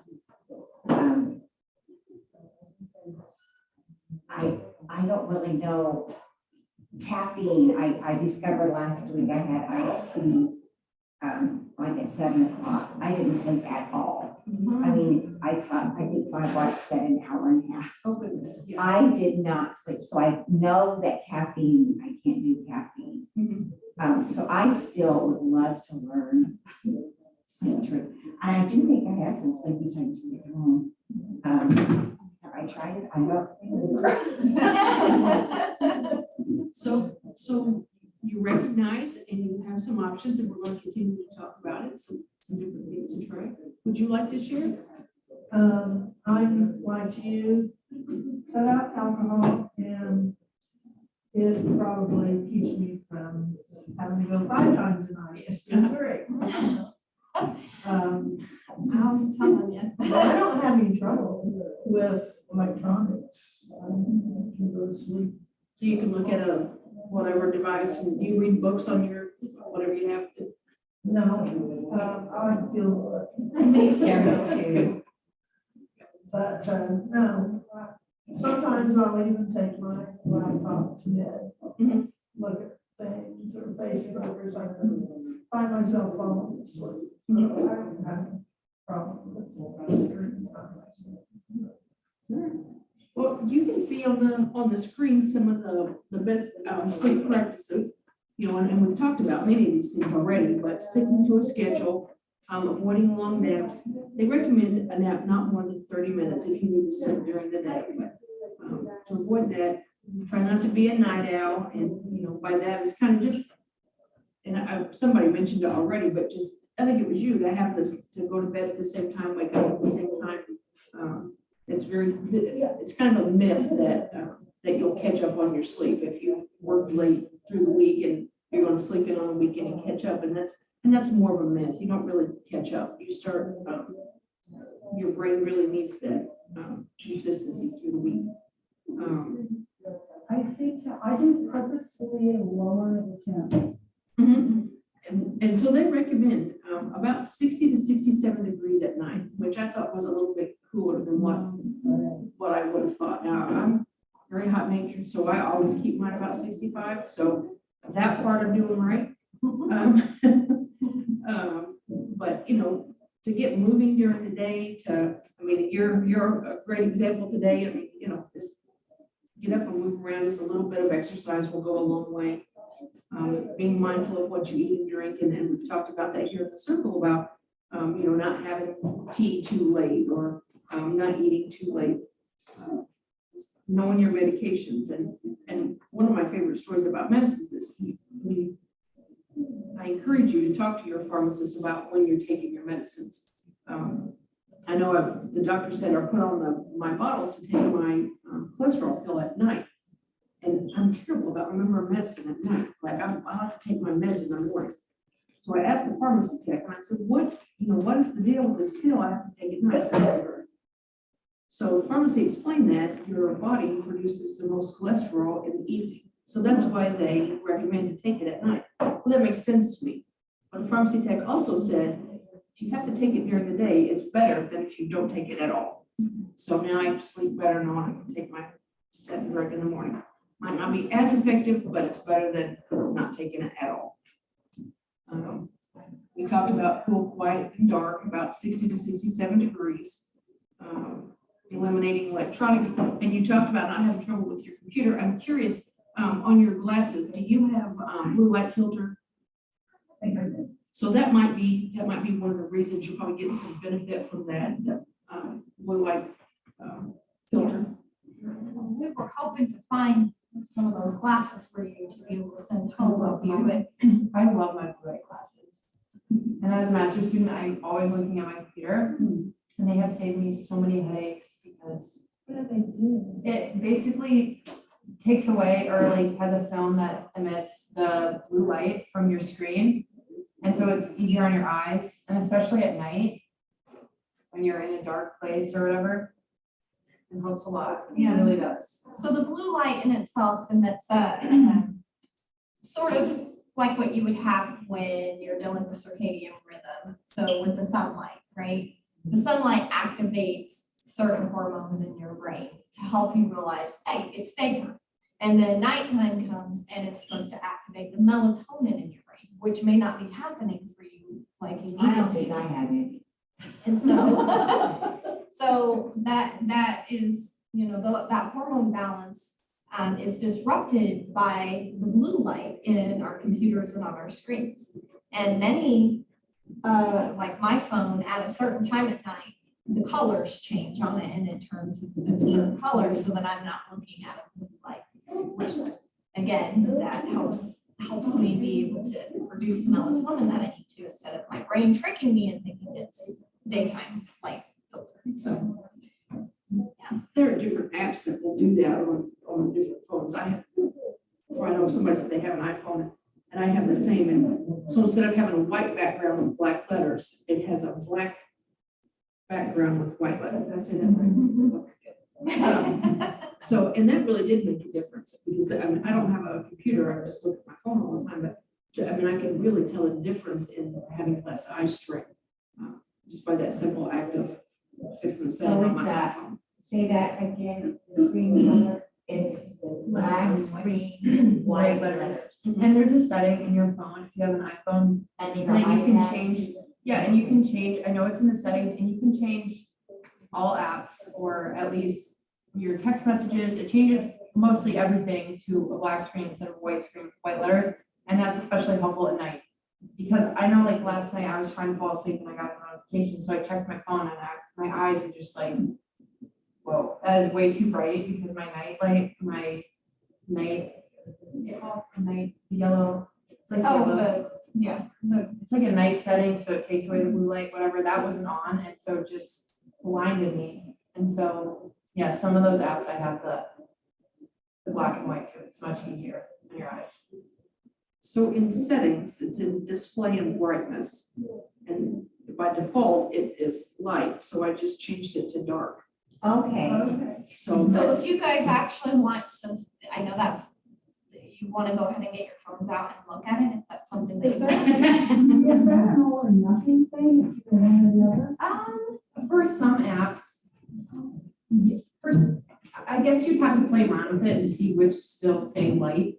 I don't really know caffeine. I discovered last week I had iced tea, like at 7 o'clock. I didn't sleep at all. I mean, I think my watch said an hour and a half. Oh, goodness. Yeah. I did not sleep, so I know that caffeine, I can't do caffeine. So I still would love to learn sleep trick. And I do think I have some sleepy times to get home. Have I tried it? I don't. So you recognize and you have some options, and we're going to continue to talk about it, some different things to try. Would you like to share? I'm like you, cut out alcohol, and it probably keeps me from having to go 5 times a night instead of 3. I'm telling you. I don't have any trouble with electronics. I can go to sleep. So you can look at a whatever device, and you read books on your, whatever you have to. No, I like to feel. Me too. But, no, sometimes I'll even take my laptop to bed, look at things or Facebookers, I can find myself falling asleep. So I don't have a problem with screen time. Well, you can see on the screen some of the best sleep practices, and we've talked about many of these things already, but sticking to a schedule, avoiding long naps. They recommend a nap not more than 30 minutes if you need to sleep during the day. But to avoid that, try not to be a night owl, and by that it's kind of just, and somebody mentioned it already, but just I think it was you to have this, to go to bed at the same time, wake up at the same time. It's kind of a myth that you'll catch up on your sleep if you work late through the week and you're going to sleep in on the weekend and catch up. And that's more of a myth. You don't really catch up. You start, your brain really needs that consistency through the week. I do purposefully lower the temp. And so they recommend about 60 to 67 degrees at night, which I thought was a little bit cooler than what I would have thought. Now, I'm very hot natured, so I always keep mine about 65. So that part I'm doing right. But to get moving during the day, you're a great example today. Just get up and move around. Just a little bit of exercise will go a long way. Being mindful of what you eat and drink, and we've talked about that here at the circle about not having tea too late or not eating too late. Knowing your medications, and one of my favorite stories about medicines is I encourage you to talk to your pharmacist about when you're taking your medicines. I know the doctor said I put on my bottle to take my cholesterol pill at night. And I'm terrible about remembering medicine at night. Like I have to take my meds in the morning. So I asked the pharmacy tech and I said, what is the deal with this pill I have to take at night? So the pharmacy explained that your body produces the most cholesterol in the evening. So that's why they recommend to take it at night. Well, that makes sense to me. But the pharmacy tech also said, if you have to take it during the day, it's better than if you don't take it at all. So now I sleep better and I want to take my step drug in the morning. Might not be as effective, but it's better than not taking it at all. We talked about cool, quiet, and dark, about 60 to 67 degrees. Eliminating electronics, and you talked about not having trouble with your computer. I'm curious, on your glasses, do you have blue light filter? I think I did. So that might be one of the reasons you're probably getting some benefit from that, blue light filter. We were hoping to find some of those glasses for you to be able to send home with you, but I love my blue light classes. And as a master's student, I'm always looking at my computer, and they have saved me so many headaches because What do they do? it basically takes away or like has a film that emits the blue light from your screen. And so it's easier on your eyes, and especially at night when you're in a dark place or whatever. It helps a lot. Yeah, it really does. so the blue light in itself emits a sort of like what you would have when you're dealing with circadian rhythm. So with the sunlight, right? The sunlight activates certain hormones in your brain to help you realize, hey, it's daytime. And then nighttime comes and it's supposed to activate the melatonin in your brain, which may not be happening for you like you I need don't it think to. I have any. And so, so that is, that hormone balance is disrupted by the blue light in our computers and on our screens. And many, like my phone, at a certain time at night, the colors change on it and it turns into certain colors so that I'm not looking at a blue light, which again, that helps me be able to produce the melatonin that I need to instead of my brain tricking me and thinking it's daytime light filter. So There are different apps that will do that on different phones. I know somebody said they have an iPhone and I have the same. And so instead of having a white background with black letters, it has a black background with white letters. Did I say that right? So, and that really did make a difference because I mean, I don't have a computer. I just look at my phone all the time, but I mean, I can really tell a difference in having less eye strain just by that simple act of fixing the setting on my iPhone. Say that again, the screen color, it's black screen, white letters. And there's a setting in your phone, if you have an iPhone, And that you can change. Yeah, and you can change, I know it's in the settings, and you can change all apps, or at least your text messages. It changes mostly everything to a black screen instead of a white screen with white letters. And that's especially helpful at night. Because I know like last night I was trying to fall asleep and I got a notification, so I checked my phone and my eyes were just like, whoa, that is way too bright because my night yellow, it's like yellow. It's like a night setting, so it takes away the blue light, whatever, that wasn't on, and so it just blinded me. And so, yeah, some of those apps I have the black and white too, it's much easier on your eyes. So in settings, it's in display and brightness. And by default, it is light. So I just changed it to dark. Okay, So So if you guys actually want, since I know you want to go ahead and get your phones out and look at it, if that's something that Is you that, is that an all or nothing thing? It's either one or the other? For some apps, I guess you'd have to play around with it and see which still stay light.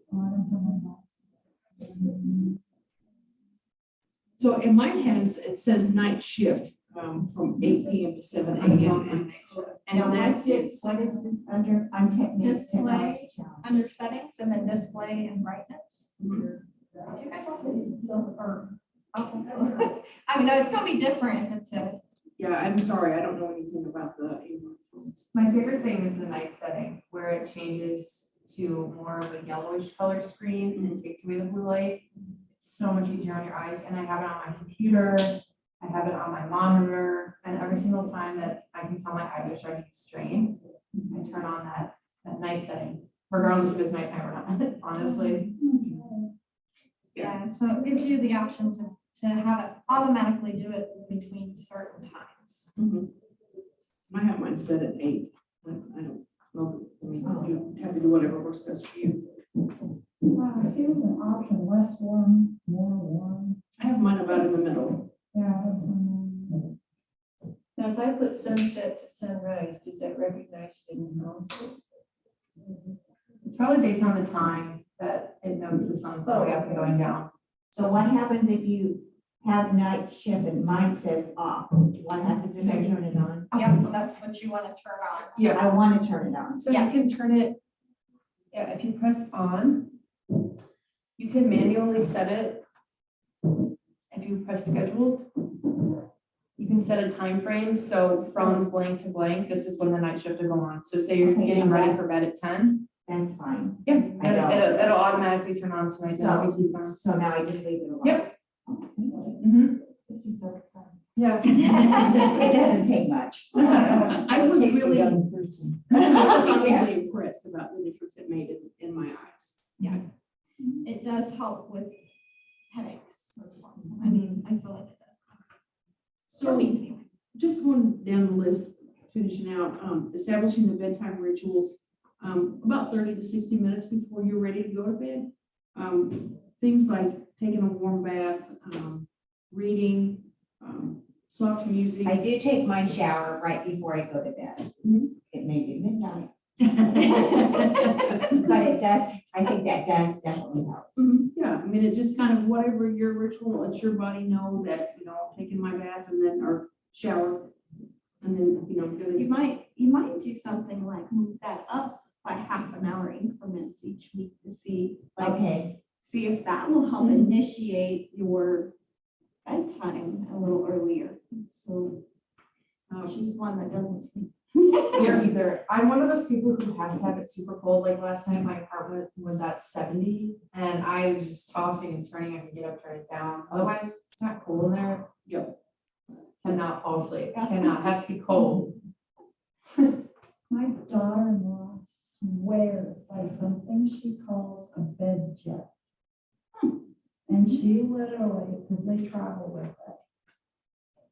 So in mine it says night shift from 8 p.m. to 7 a.m. and And that's it, it's, what is this under, on techniques? Display. under settings and then display and brightness. Mhm. Do you guys all or I mean, no, it's gonna be different if it's a. yeah, I'm sorry, I don't know anything about the Android phones. My favorite thing is the night setting where it changes to more of a yellowish color screen and takes away the blue light. It's so much easier on your eyes, and I have it on my computer, I have it on my monitor, and every single time that I can tell my eyes are starting to strain, I turn on that night setting, regardless if it's nighttime or not, honestly. Yeah, so it gives you the option to have it automatically do it between certain times. I have mine set at 8. I don't know, I mean, you have to do whatever works best for you. Wow, see, there's an option, less warm, more warm. I have mine about in the middle. Yeah. That's one. Now, if I put sunset to sunrise, does that recognize it in the house? It's probably based on the time that it knows the sun's going up and going down. So what happens if you have night shift and mine says off? What happens if I turn it on? Yep, that's what you want to turn on. Yeah, I want to turn it on. so you can turn it, yeah, if you press on, you can manually set it. If you press scheduled, you can set a time frame. So from blank to blank, this is when the night shift will go on. So say you're Okay, getting so ready that- for bed at 10. That's fine. Yeah, I know. it'll automatically turn on tonight. So- Keep on. So now I just leave it alone. Yep. Mhm. This is so exciting. Yeah. It doesn't take much. I was Takes a really, young person. I was Yeah. honestly impressed about the difference it made in my eyes. It does help with headaches as well. I mean, I feel like it does. For So me, anyway. just going down the list, finishing out, establishing the bedtime rituals, about 30 to 60 minutes before you're ready to go to bed. Things like taking a warm bath, reading, soft music. I do take my shower right before I go to bed. Mhm. It may be midnight, but it does, I think that does definitely help. Yeah, I mean, it just kind of whatever your ritual lets your body know that, I'm taking my bath and then, or shower. And then, really. You might do something like move that up by half an hour increments each week to see, like, Okay, see if that will help initiate your bedtime a little earlier. So she's one that doesn't sleep. Here either. I'm one of those people who has to have it super cold. Like last night, my apartment was at 70 and I was just tossing and turning. I could get up, turn it down. Otherwise, it's not cool in there. Yep. Cannot fall asleep. Cannot. Has to be cold. My daughter-in-law swears by something she calls a bed jet. And she literally, because they travel with it.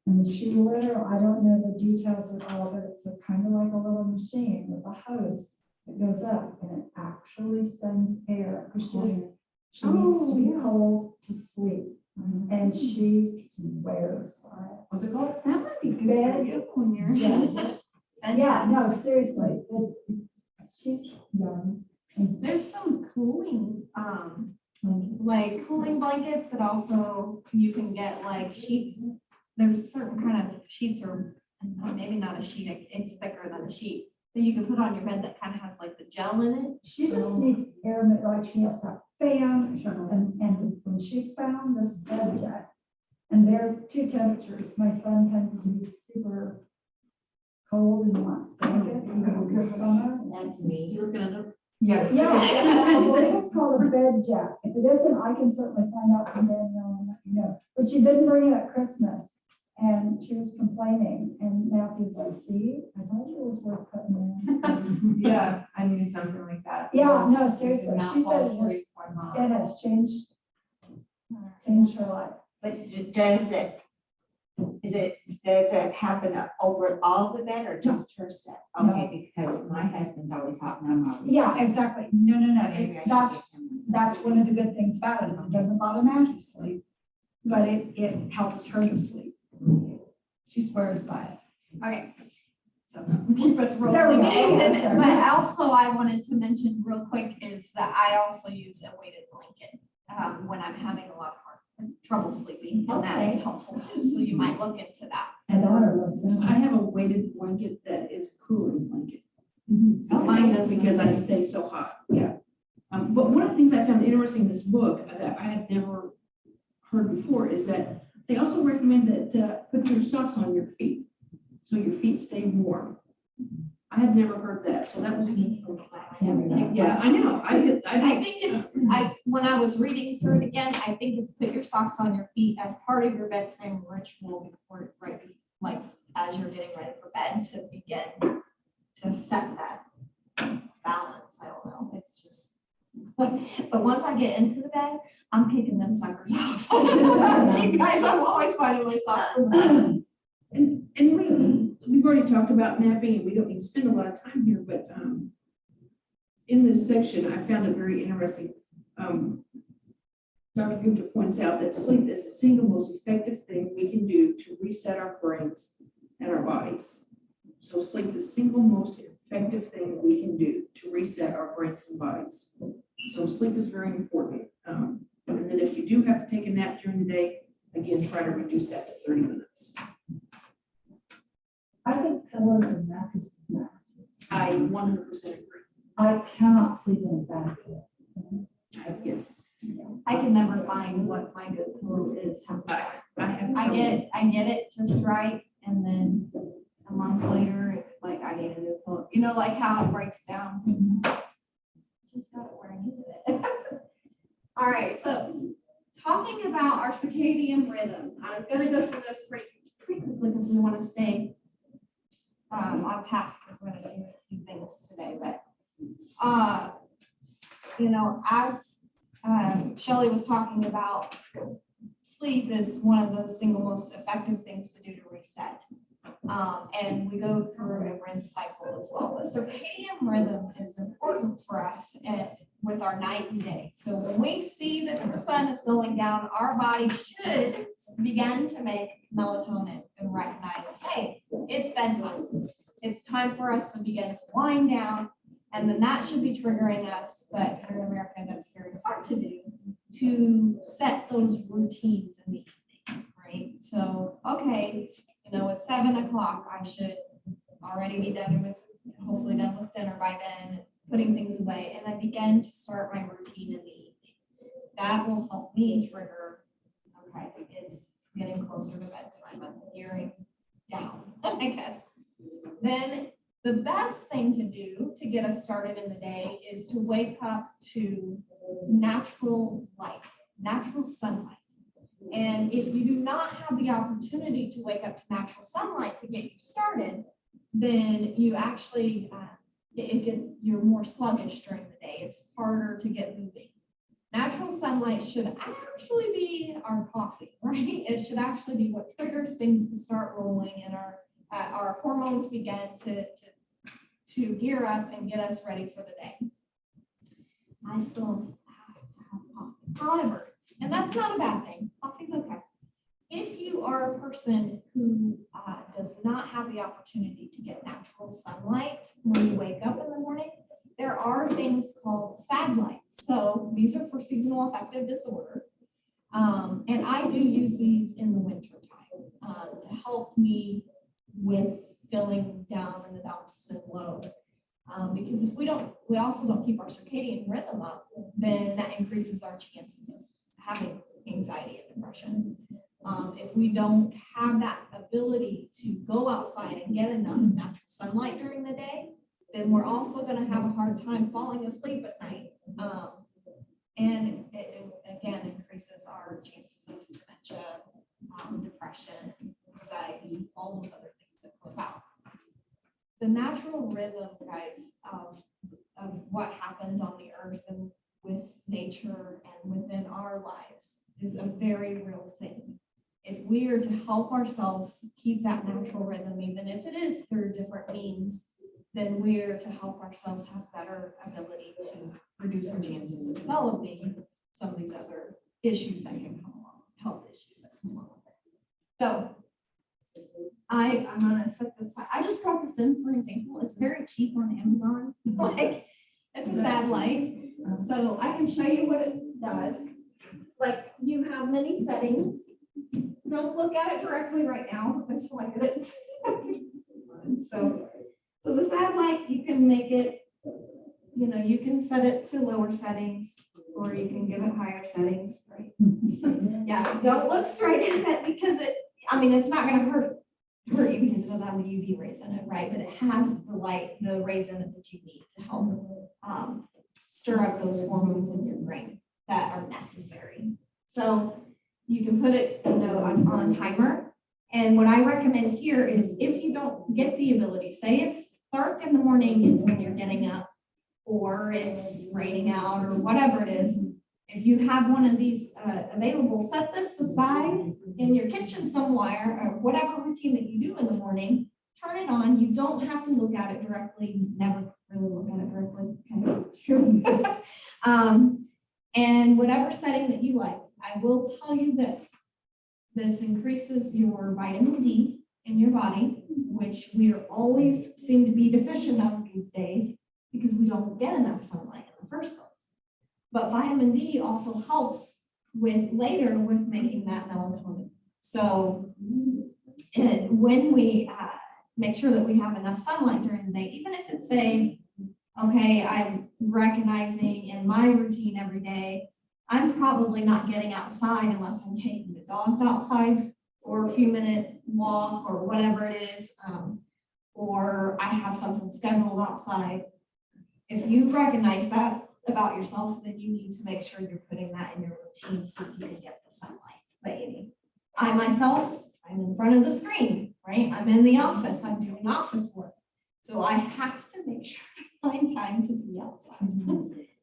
And she literally, I don't know the details at all, but it's kind of like a little machine with a hose that goes up and it actually sends air. Because she needs to be cold to sleep. And she swears by it. What's it called? That might be good for you when you're. Yeah, no, seriously, she's young. And There's some cooling, like cooling blankets, but also you can get like sheets. There's certain kind of sheets or maybe not a sheet, it's thicker than a sheet that you can put on your bed that kind of has like the gel in it. she just needs air, like she has a fan, and when she found this bed jet, and there are two temperatures, my son tends to be super cold and wants blankets, and I put it on her. that's me. You're gonna. Yeah. Yeah, I believe it's called a bed jet. If it isn't, I can certainly find out from Danielle and let you know. But she didn't bring it at Christmas. And she was complaining, and Matthew's like, see, I told you it was worth putting in. Yeah, I need something like that. Yeah, no, seriously, Not she fall said asleep or not. it has changed her life. But does it happen over all the bed or just her set? Okay, because my husband's always hot and I'm always. Yeah, exactly. No. Maybe I should That's, get him. that's one of the good things about it, is it doesn't bother Matthew's sleep, but it helps her to sleep. She swears by it. Okay, so keep us There we rolling. go. Okay, sorry. But also I wanted to mention real quick is that I also use a weighted blanket when I'm having a lot of trouble sleeping, and that is Okay. helpful too. So you might look into that. My daughter loves I that. have a weighted blanket that is cooling blanket. Mine does the Because I same. stay so hot, yeah. But one of the things I found interesting in this book that I had never heard before is that they also recommend that put your socks on your feet, so your feet stay warm. I had never heard that, so that was neat. Yeah, I know, I think it's, when I was reading through it again, I think it's put your socks on your feet as part of your bedtime ritual before, like, as you're getting ready for bed to begin to set that balance. I don't know, it's just, but once I get into the bed, I'm kicking them suckers off. You guys, I'm always finding my socks in the bed. And we've already talked about napping, and we don't need to spend a lot of time here, but in this section, I found it very interesting. Dr. Gupta points out that sleep is the single most effective thing we can do to reset our brains and our bodies. So sleep is the single most effective thing we can do to reset our brains and bodies. So sleep is very important. And then if you do have to take a nap during the day, again, try to reduce that to 30 minutes. I think pillows and mattresses matter. I 100% agree. I cannot sleep in a bad bed. Yes. I can never find what my good pillow is. I have I get it just right, and then a month later, it's like I need a new pillow. You know, like how it breaks down. Just got it where I needed it. All right, so talking about our circadian rhythm, I'm gonna go through this pretty quickly because we want to stay on task because we're gonna do a few things today. But you know, as Shelley was talking about, sleep is one of the single most effective things to do to reset. And we go through a rinse cycle as well. But circadian rhythm is important for us with our night and day. So when we see that the sun is going down, our body should begin to make melatonin and recognize, hey, it's bedtime. It's time for us to begin to wind down. And then that should be triggering us, but here in America, that's very hard to do, to set those routines in the evening, right? So, okay, you know, at 7 o'clock, I should already be hopefully done with dinner by then, putting things away, and I begin to start my routine in the evening. That will help me trigger, okay, it's getting closer to bedtime, I'm gearing down, I guess. Then the best thing to do to get us started in the day is to wake up to natural light, natural sunlight. And if you do not have the opportunity to wake up to natural sunlight to get you started, then you actually, you're more sluggish during the day. It's harder to get moving. Natural sunlight should actually be our coffee, right? It should actually be what triggers things to start rolling and our hormones begin to gear up and get us ready for the day. I still have coffee. However, and that's not a bad thing. Coffee's okay. If you are a person who does not have the opportunity to get natural sunlight when you wake up in the morning, there are things called SAD lights. So these are for seasonal affective disorder. And I do use these in the winter time to help me with feeling down in the dumps and low. Because if we also don't keep our circadian rhythm up, then that increases our chances of having anxiety and depression. If we don't have that ability to go outside and get enough natural sunlight during the day, then we're also going to have a hard time falling asleep at night. And it again increases our chances of dementia, depression, anxiety, all those other things that come about. The natural rhythm, guys, of what happens on the earth and with nature and within our lives is a very real thing. If we are to help ourselves keep that natural rhythm, even if it is through different means, then we're to help ourselves have better ability to reduce our chances of developing some of these other issues that can come along, health issues that come along with it. So I'm gonna set this aside. I just brought this in for an example. It's very cheap on Amazon. Like, it's a satellite. So I can show you what it does. Like, you have many settings. Don't look at it directly right now. Let's look at it. So the satellite, you can make it, you know, you can set it to lower settings or you can give it higher settings, right? Yes, don't look straight at it because it's not gonna hurt you because it doesn't have the UV rays in it, right? But it has the rays in it that you need to help stir up those hormones in your brain that are necessary. So you can put it, on a timer. And what I recommend here is if you don't get the ability, say it's dark in the morning and when you're getting up, or it's raining out or whatever it is, if you have one of these available, set this aside in your kitchen somewhere or whatever routine that you do in the morning, turn it on. You don't have to look at it directly. Never really look at it directly. And whatever setting that you like, I will tell you this increases your vitamin D in your body, which we always seem to be deficient of these days because we don't get enough sunlight in the first place. But vitamin D also helps with later with making that melatonin. So when we make sure that we have enough sunlight during the day, even if it's okay, I'm recognizing in my routine every day, I'm probably not getting outside unless I'm taking the dogs outside for a few minute walk or whatever it is, or I have something scheduled outside. If you recognize that about yourself, then you need to make sure you're putting that in your routine so you can get the sunlight that you need. I myself, I'm in front of the screen, right? I'm in the office, I'm doing office work. So I have to make sure I find time to be outside.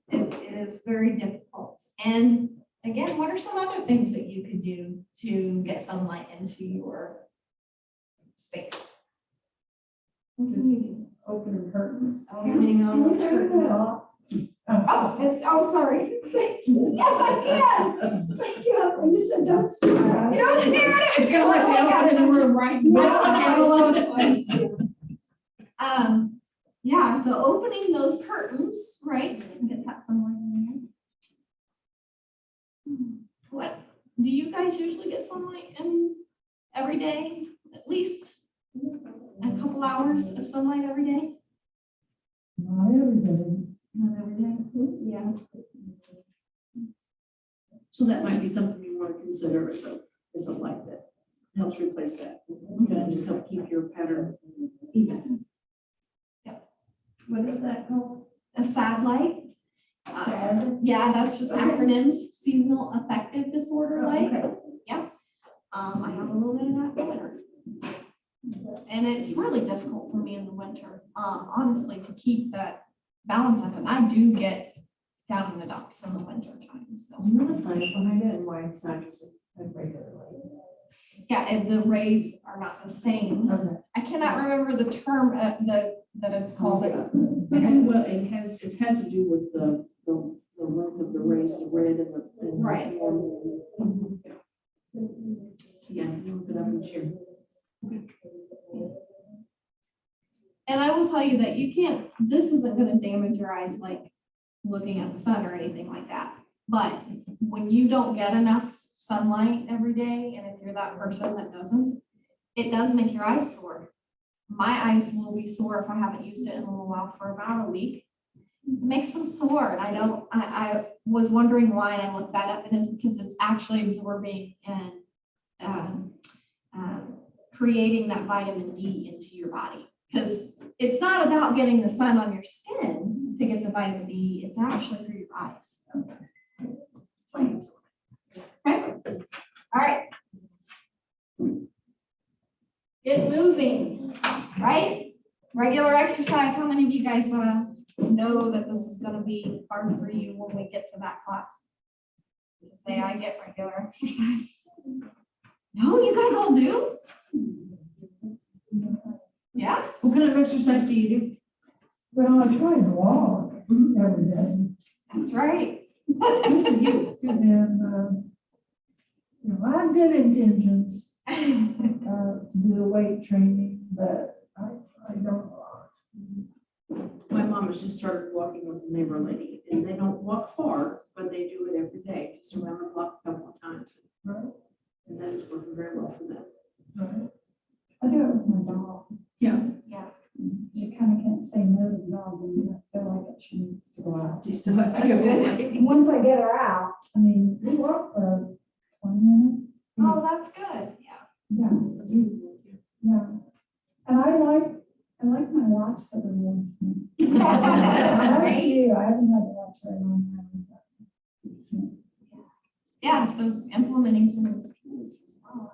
It is very difficult. And again, what are some other things that you could do to get sunlight into your space? What can you do? Open curtains. Opening those curtains. Oh, sorry. Yes, I can. Thank you. You said don't stare. You don't stare at it. It's gonna let the elephant in the room, right? Yeah, so opening those curtains, right? Get that sunlight in there. What, do you guys usually get sunlight in every day? At least a couple hours of sunlight every day? Not every day. Not every day? Yeah. So that might be something you want to consider as a light that helps replace that. And just help keep your pattern even. What is that called? A SAD light. SAD? Yeah, that's just acronyms, seasonal affective disorder light. Okay. I have a little bit of that in the winter. And it's really difficult for me in the winter, honestly, to keep that balance up. And I do get down in the dumps in the winter time, so. You know the science behind it and why it's not just a regular light? Yeah, and the rays are not the same. Okay. I cannot remember the term, that it's called. It's- Well, it has to do with the length of the rays, the red and the. Right. Yeah, you look it up and share. And I will tell you that you can't, this isn't gonna damage your eyes like looking at the sun or anything like that. But when you don't get enough sunlight every day, and if you're that person that doesn't, it does make your eyes sore. My eyes will be sore if I haven't used it in a little while for about a week. It makes them sore, and I was wondering why, and I looked that up, and it's because it's actually absorbing and creating that vitamin D into your body. Because it's not about getting the sun on your skin to get the vitamin D, it's actually through your eyes. It's like, okay, all right. Get moving, right? Regular exercise, how many of you guys know that this is gonna be hard for you when we get to that class? Say I get regular exercise. No, you guys all do? Yeah? What kind of exercise do you do? Well, I try to walk every day. That's right. Good for you. And, I have good intentions to do weight training, but I don't a lot. My mom has just started walking with a neighbor lady, and they don't walk far, but they do it every day, just around the block a couple of times. Right. And that is working very well for them. Right. I do it with my dog. Yeah. Yeah. You kind of can't say no to the dog when you feel like she needs to go out. She still has to go. And once I get her out, I mean, we walk for 20 minutes. Oh, that's good, yeah. Yeah, yeah. And I like my watch that reminds me. That's you. I haven't had the watch very long time. Yeah, so implementing some of those tools as well.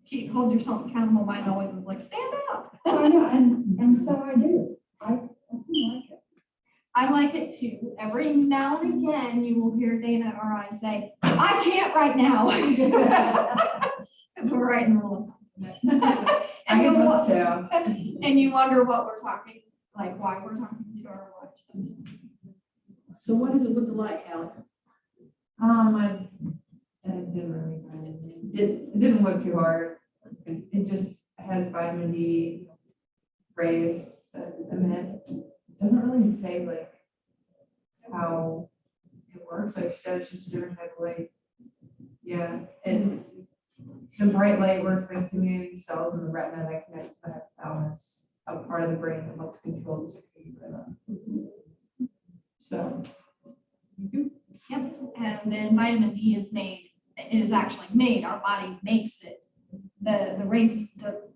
Keep, hold yourself accountable. Mine always is like, stand up. I know, and so I do. I like it. I like it too. Every now and again, you will hear Dana or I say, I can't right now. Because we're right in the middle of something. I get those too. And you wonder what we're talking, like why we're talking to our watch. So what is it with the light, Hallie? I didn't really, it didn't look too hard. It just had has vitamin D rays that emit. It doesn't really say like how it works, like she said, it's just a different type of light. Yeah, and the bright light works by stimulating cells in the retina that connect to the hypothalamus, a part of the brain that helps control the circadian rhythm. So. Yep, and then vitamin D is actually made, our body makes it. The rays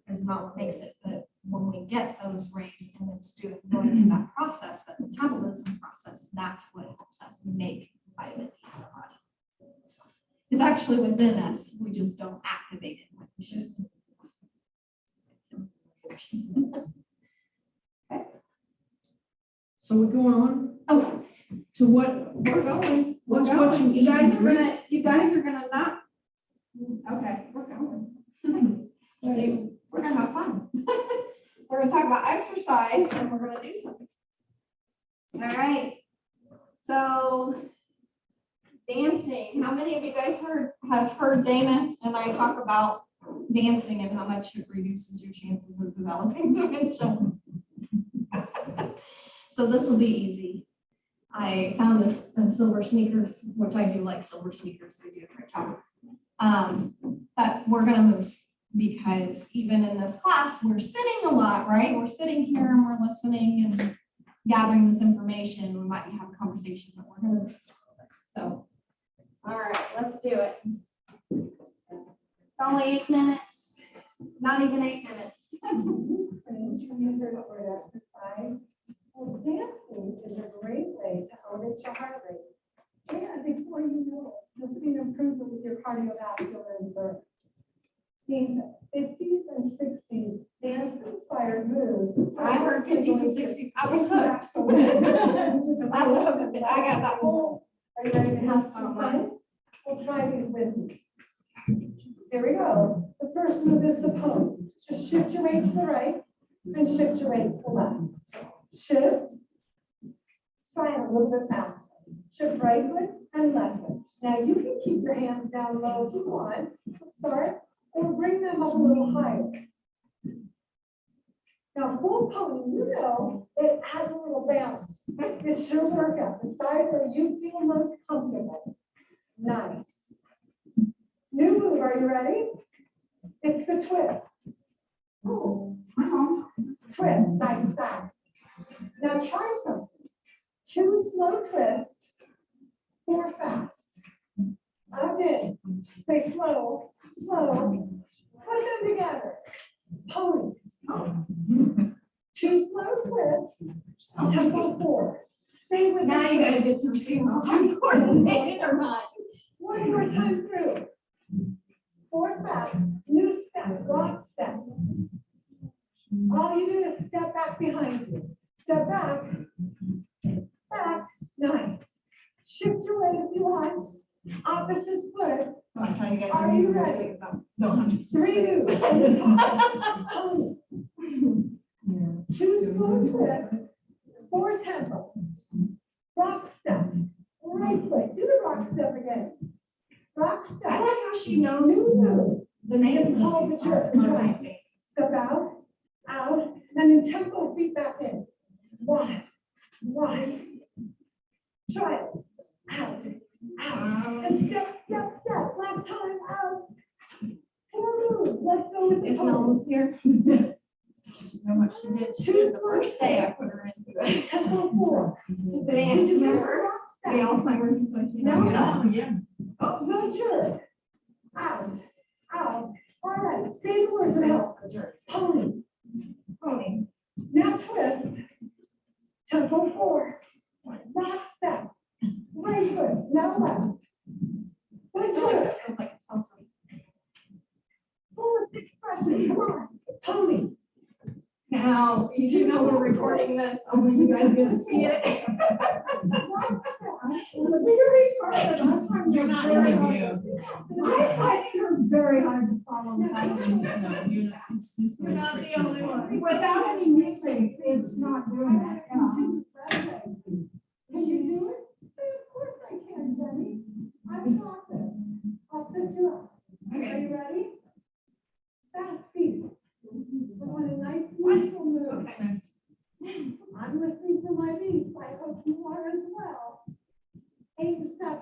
is not what makes it, but when we get those rays and it's going through that process, that metabolism process, that's what helps us make vitamin D in our body. So it's actually within us, we just don't activate it like we should. So we're going on Oh, to what, we're going. what's what you eat You guys and are drink? you guys are gonna not. Okay, we're going. We're gonna have fun. We're gonna talk about exercise and we're gonna do something. All right. So dancing, how many of you guys have heard Dana and I talk about dancing and how much it reduces your chances of developing dementia? So this will be easy. I found this in silver sneakers, which I do like silver sneakers. They do a great job. But we're gonna move because even in this class, we're sitting a lot, right? We're sitting here and we're listening and gathering this information. We might be having a conversation, but we're gonna move. So, all right, let's do it. It's only 8 minutes, not even 8 minutes. Well, dancing is a great way to elevate your heart rate. And before you know it, you'll see an improvement with your cardiovascular endurance. These 50s and 60s dance-inspired moves. I heard 50s and 60s. I was hooked. I love it. I got that whole. Are you ready to have some fun? We'll try these with me. Here we go. The first move is the pose. Just shift your weight to the right and shift your weight to the left. Shift. Try it a little bit faster. Shift right foot and left foot. Now you can keep your hands down low if you want to start, or bring them up a little higher. Now full pony, you know, it adds a little balance. It's your workout. Decide where you feel most comfortable. Nice. New move, are you ready? It's the twist. Oh, twist, nice, fast. Now try something. 2 slow twists, 4 fast. Again, say slow, slow. Put them together. Pony. 2 slow twists, tempo 4. Stay with Now you guys get to see how I'm coordinated or not. One more time through. 4 fast, new step, rock step. All you do is step back behind you. Step back, back, nice. Shift your weight if you want. Opposite foot. Oh, I thought you guys Are were you using ready? this thing. No, 3 moves. 2 slow twists, 4 tempo. Rock step, right foot. Do the rock step again. Rock step. I like how she knows New move. the names Hold of the these church, songs. right. Step out, out, and then tempo feet back in. 1, 1. Try it. Out, out, and step, step, step. Last time, out. 4 moves. Let's go with the If pose. no one's here. How much she did. She did the first day I put her into it. Tempo 4. The dance, remember? The Alzheimer's Association. No. Oh, yeah. Oh, no jerk. Out, out. All right, say the words of help. Pony, pony. Now twist. Tempo 4. Rock step. Right foot, now left. One jerk. Feels like it's something. Full expression, come on. Pony. Now, you do know we're recording this, so when you guys get to see it. You're not in I find her very hard to follow. No, you're not, it's just. You're not the only one. Without any music, it's not doing that. Can you do it? Say, of course I can, Jenny. I've got this. I'll set you up. Are Okay. you ready? Fast feet. goodness. I'm listening to my beats. I hope you are as well. 8 and 7.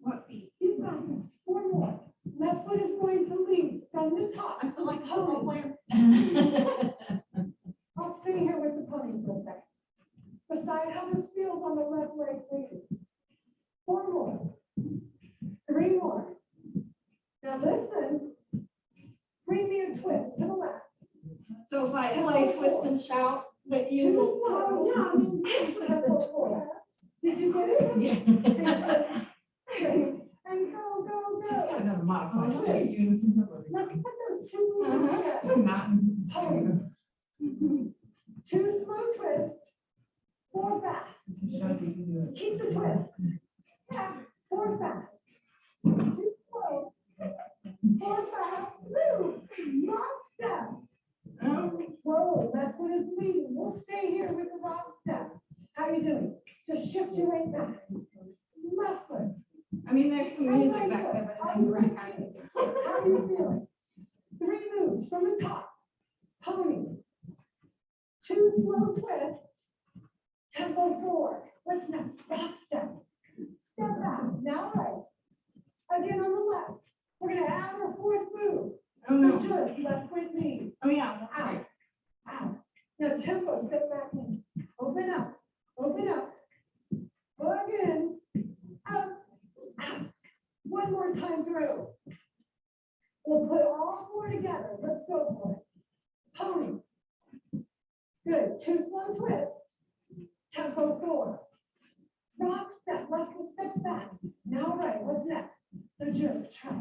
What feet? You got this. 4 more. Left foot is going to lead from the top. I feel like a football player. I'll stay here with the pony for a second. Decide how this feels on the left leg leading. 4 more. 3 more. Now listen. Bring me a twist to the left. So if I play twist and shout, that you Too will. slow. Yeah, I mean, this is tempo 4. Did you get it? Great. And go, go, go. another modified. Let's put those 2 moves together. Mountain. Pony. 2 slow twists. 4 fast. Shows you can do it. Keep the twist. Yeah, 4 fast. 2 slow. 4 fast. Move. Rock step. Whoa, that's what it's leading. We'll stay here with the rock step. How you doing? Just shift your weight back. Left foot. I mean, there's some music back there, but I think right kind of. How are you feeling? 3 moves from the top. Pony. 2 slow twists. Tempo 4. What's next? Back step. Step back. Now right. Again on the left. We're going to add our 4th move. Oh, no. Good. Left foot knee. Oh, yeah, that's Out. right. Out. Now tempo. Step back in. Open up. Open up. Plug in. Out. Out. 1 more time through. We'll put all 4 together. Let's go for it. Pony. Good. 2 slow twists. Tempo 4. Rock step. Left foot step back. Now right. What's next? The jerk. Try.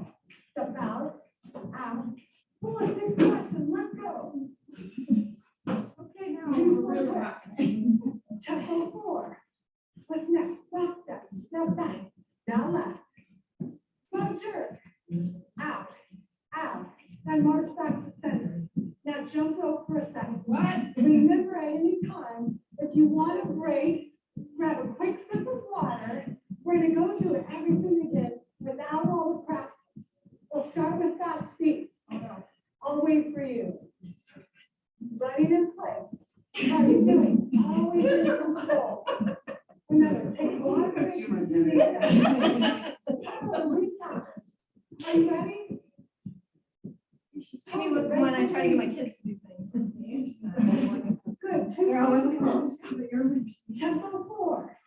Step out. Out. 4, 6 questions. Let's go. Okay, now. 2 slow twists. Tempo 4. What's next? Rock step. Step back. Now left. Go jerk. Out. Out. Then march back to center. Now jump rope for a second. What? Remember at any time, if you want a break, grab a quick sip of water. We're going to go through everything again without all the practice. We'll start with fast feet. I'll wait for you. Running in place. How are you doing? Always in control. Remember, take a lot of breaks. Are you ready? You should see me with when I try to get my kids to do things. Good. They're always close. Tempo 4.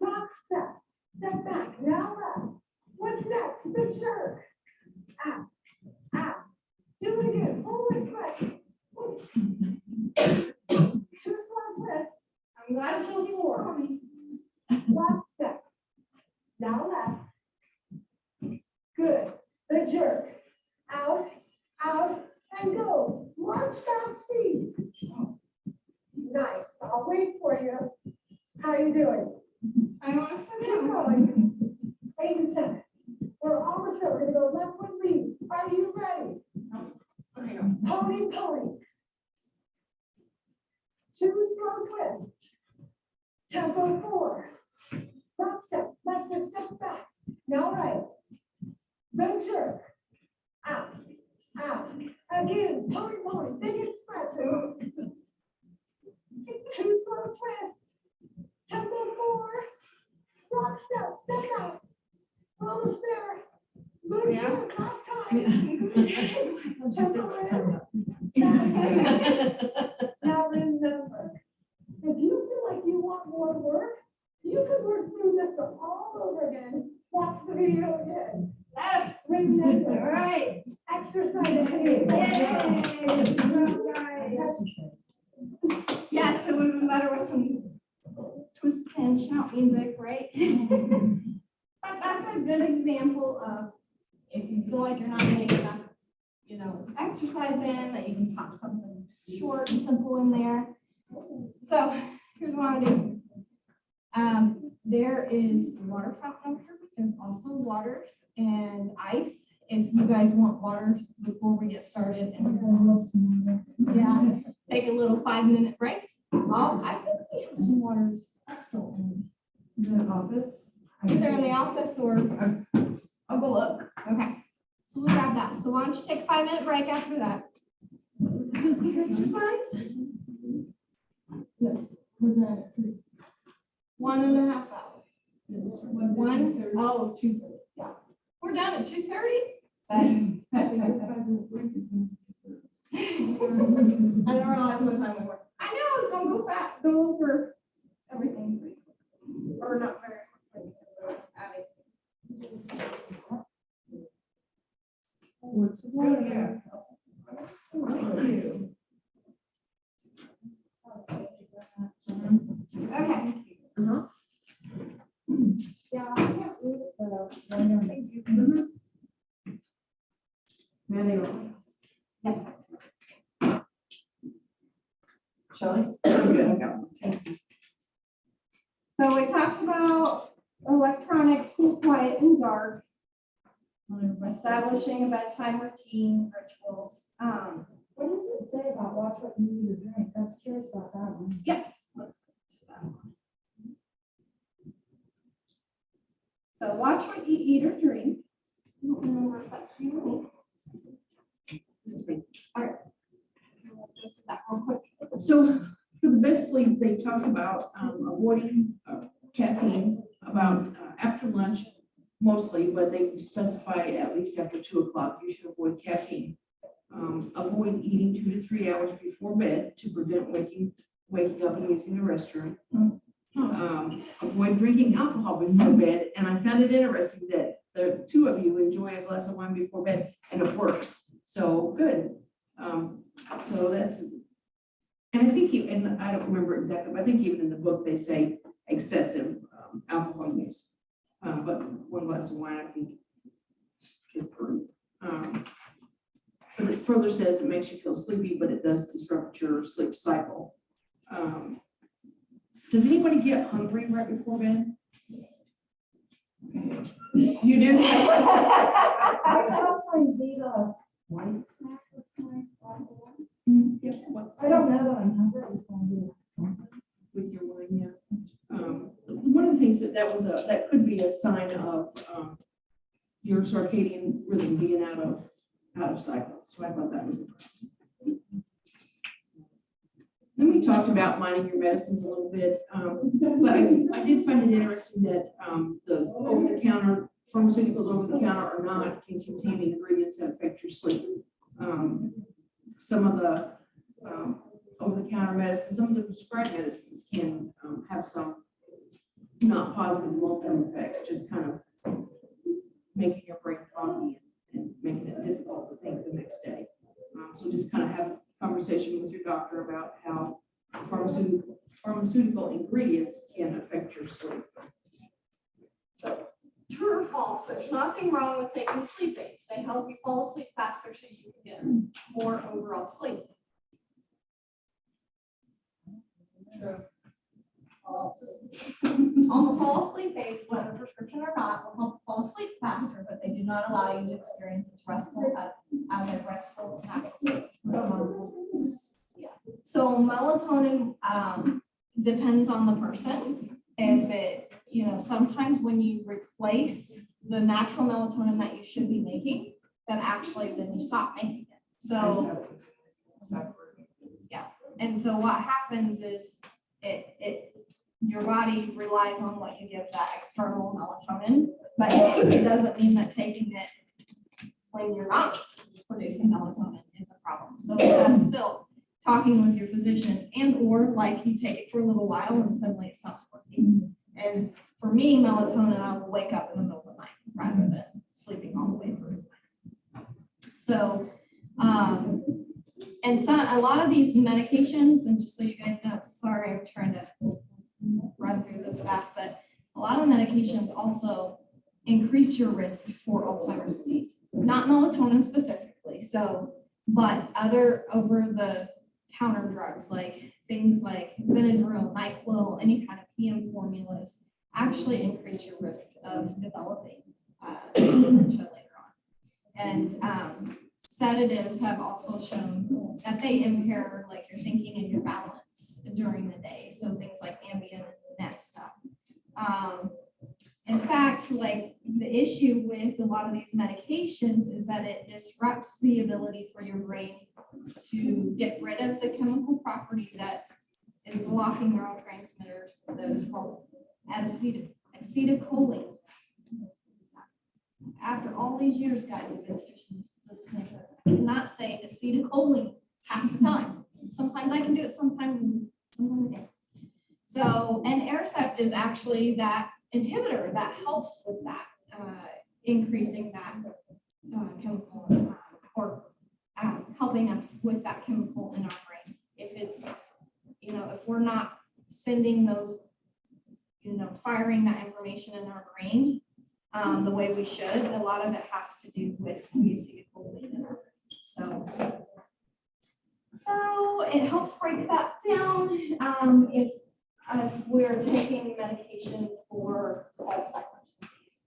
Rock step. Step back. Now left. What's next? The jerk. Out. Out. Do it again. Forward twist. 2 slow twists. I'm glad Tempo she 4. Rock step. Now left. Good. The jerk. Out. Out. And go. March fast feet. Nice. I'll wait for you. How you doing? I want to sit Keep going. 8 and 7. We're almost there. We're going to go left foot lead. Are you ready? Okay, go. Pony, pony. 2 slow twists. Tempo 4. Rock step. Left foot step back. Now right. Then jerk. Out. Out. Again. Pony, pony. Big expression. 2 slow twists. Tempo 4. Rock step. Step out. Almost there. Good Yeah. jerk. Last time. Tempo Now remember, if you feel like you want more work, you can work through this all over again. Watch the video again. Yes. Remember, All right. exercise. Yes, it would have been better with some twist and shout music, right? But that's a good example of if you feel like you're not getting enough, exercise in, that you can pop something short and simple in there. So here's what I do. There is water fountain over here, but there's also waters and ice. If you guys want waters before we get started, and yeah, take a little 5-minute break. I think we have some waters. Excellent. The office. Either in the office or I'll go look. okay. So we'll grab that. So why don't you take a 5-minute break after that? Exercise. We're done at 3. 1.5 hours. One, oh, 2:30, yeah. We're done at 2:30? I didn't realize what time we were. I know I was gonna go over everything pretty quickly. Or not very quickly, because I was adding. What's the water? Okay. Uh-huh. Yeah, I can't read the, thank you. Mandy, go. Yes. Shelley? So we talked about electronics, cool, quiet, and dark. Establishing a bedtime routine, rituals. What does it say about watch what you eat or drink? I was curious about that one. Let's go to that one. So watch what you eat or drink. I don't remember if that's you. All right. We'll go through that real quick. So for the best sleep, they talk about avoiding caffeine about after lunch mostly, but they specify at least after 2 o'clock, you should avoid caffeine. Avoid eating 2 to 3 hours before bed to prevent waking up and using the restroom. Avoid drinking alcohol before bed, and I found it interesting that the 2 of you enjoy a glass of wine before bed, and it works. So good. So that's, and I think and I don't remember exactly, but I think even in the book they say excessive alcohol use. But 1 glass of wine, I think, is great. But it further says it makes you feel sleepy, but it does disrupt your sleep cycle. Does anybody get hungry right before bed? You do? I sometimes eat a white snack with my glass of wine. Yeah, well, I don't know that I'm hungry. I just want to do it. with your wine, yeah. One of the things that could be a sign of your circadian rhythm being out of cycle. So I thought that was interesting. Then we talked about minding your medicines a little bit, but I did find it interesting that the over-the-counter pharmaceuticals over the counter or not can contain ingredients that affect your sleep. Some of the over-the-counter medicines, some of the prescribed medicines can have some not positive long-term effects, just kind of making your brain foggy and making it difficult to think the next day. So just kind of have a conversation with your doctor about how pharmaceutical ingredients can affect your sleep. True or false, there's nothing wrong with taking sleep aids. They help you fall asleep faster so you can get more overall sleep. True. False. Almost all sleep aids, whether prescription or not, will help you fall asleep faster, but they do not allow you to experience as a restful natural sleep. Yeah. So melatonin depends on the person. If it, sometimes when you replace the natural melatonin that you should be making, then you stop making it. So, yeah. And so what happens is your body relies on what you give that external melatonin, but it doesn't mean that taking it when you're not producing melatonin is a problem. So that's still talking with your physician, and or like you take it for a little while and suddenly it stops working. And for me, melatonin, I will wake up in the middle of the night rather than sleeping all the way through. So, and a lot of these medications, and just so you guys know, sorry, I'm trying to run through this fast, but a lot of medications also increase your risk for Alzheimer's disease, not melatonin specifically. So, but other over-the-counter drugs, like things like Benadryl, NyQuil, any kind of PM formulas, actually increase your risk of developing dementia later on. And sedatives have also shown that they impair like your thinking and your balance during the day. So things like Ambien and Nest stuff. In fact, like the issue with a lot of these medications is that it disrupts the ability for your brain to get rid of the chemical property that is blocking neurotransmitters that is called acetylcholine. After all these years, guys, I've been teaching this thing. I cannot say acetylcholine half the time. Sometimes I can do it, sometimes I can't. So, and Aricept is actually that inhibitor that helps with that, increasing that chemical or helping us with that chemical in our brain. If it's, if we're not sending those, firing that information in our brain the way we should, a lot of it has to do with the acetylcholine in our brain. So it helps break that down if we're taking medication for Alzheimer's disease.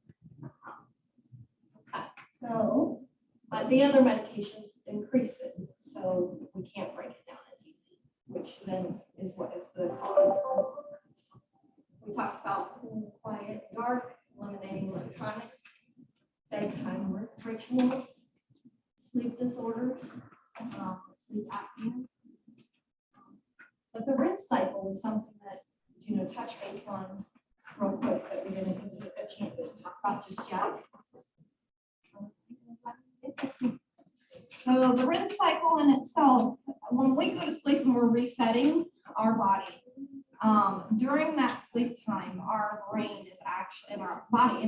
So, but the other medications increase it, so we can't break it down as easy, which then is what is the cause. We talked about cool, quiet, dark, eliminating electronics, bedtime rituals, sleep disorders, sleep apnea. But the rinse cycle is something that, touch base on real quick that we didn't get a chance to talk about just yet. So the rinse cycle in itself, when we go to sleep and we're resetting our body, during that sleep time, our brain is actually, and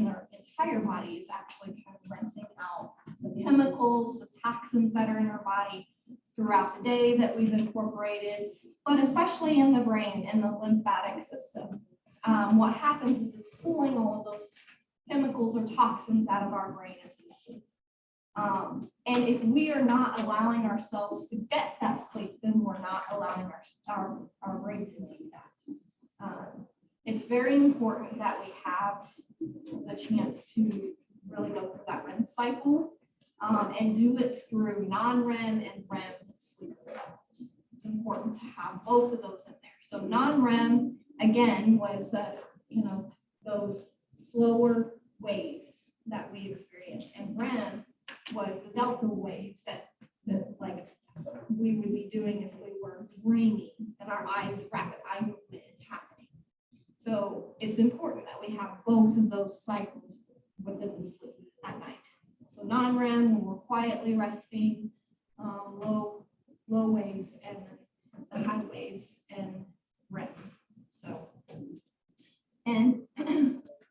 our entire body is actually kind of rinsing out the chemicals, the toxins that are in our body throughout the day that we've incorporated, but especially in the brain and the lymphatic system. What happens is it's pulling all of those chemicals or toxins out of our brain as we sleep. And if we are not allowing ourselves to get that sleep, then we're not allowing our brain to do that. It's very important that we have the chance to really go through that REM cycle and do it through non-REM and REM sleep cycles. It's important to have both of those in there. So non-REM, again, was, those slower waves that we experience, and REM was the delta waves that like we would be doing if we were dreaming and our rapid eye movement is happening. So it's important that we have both of those cycles within the sleep at night. So non-REM, when we're quietly resting, low waves, and the high waves, and REM. So, and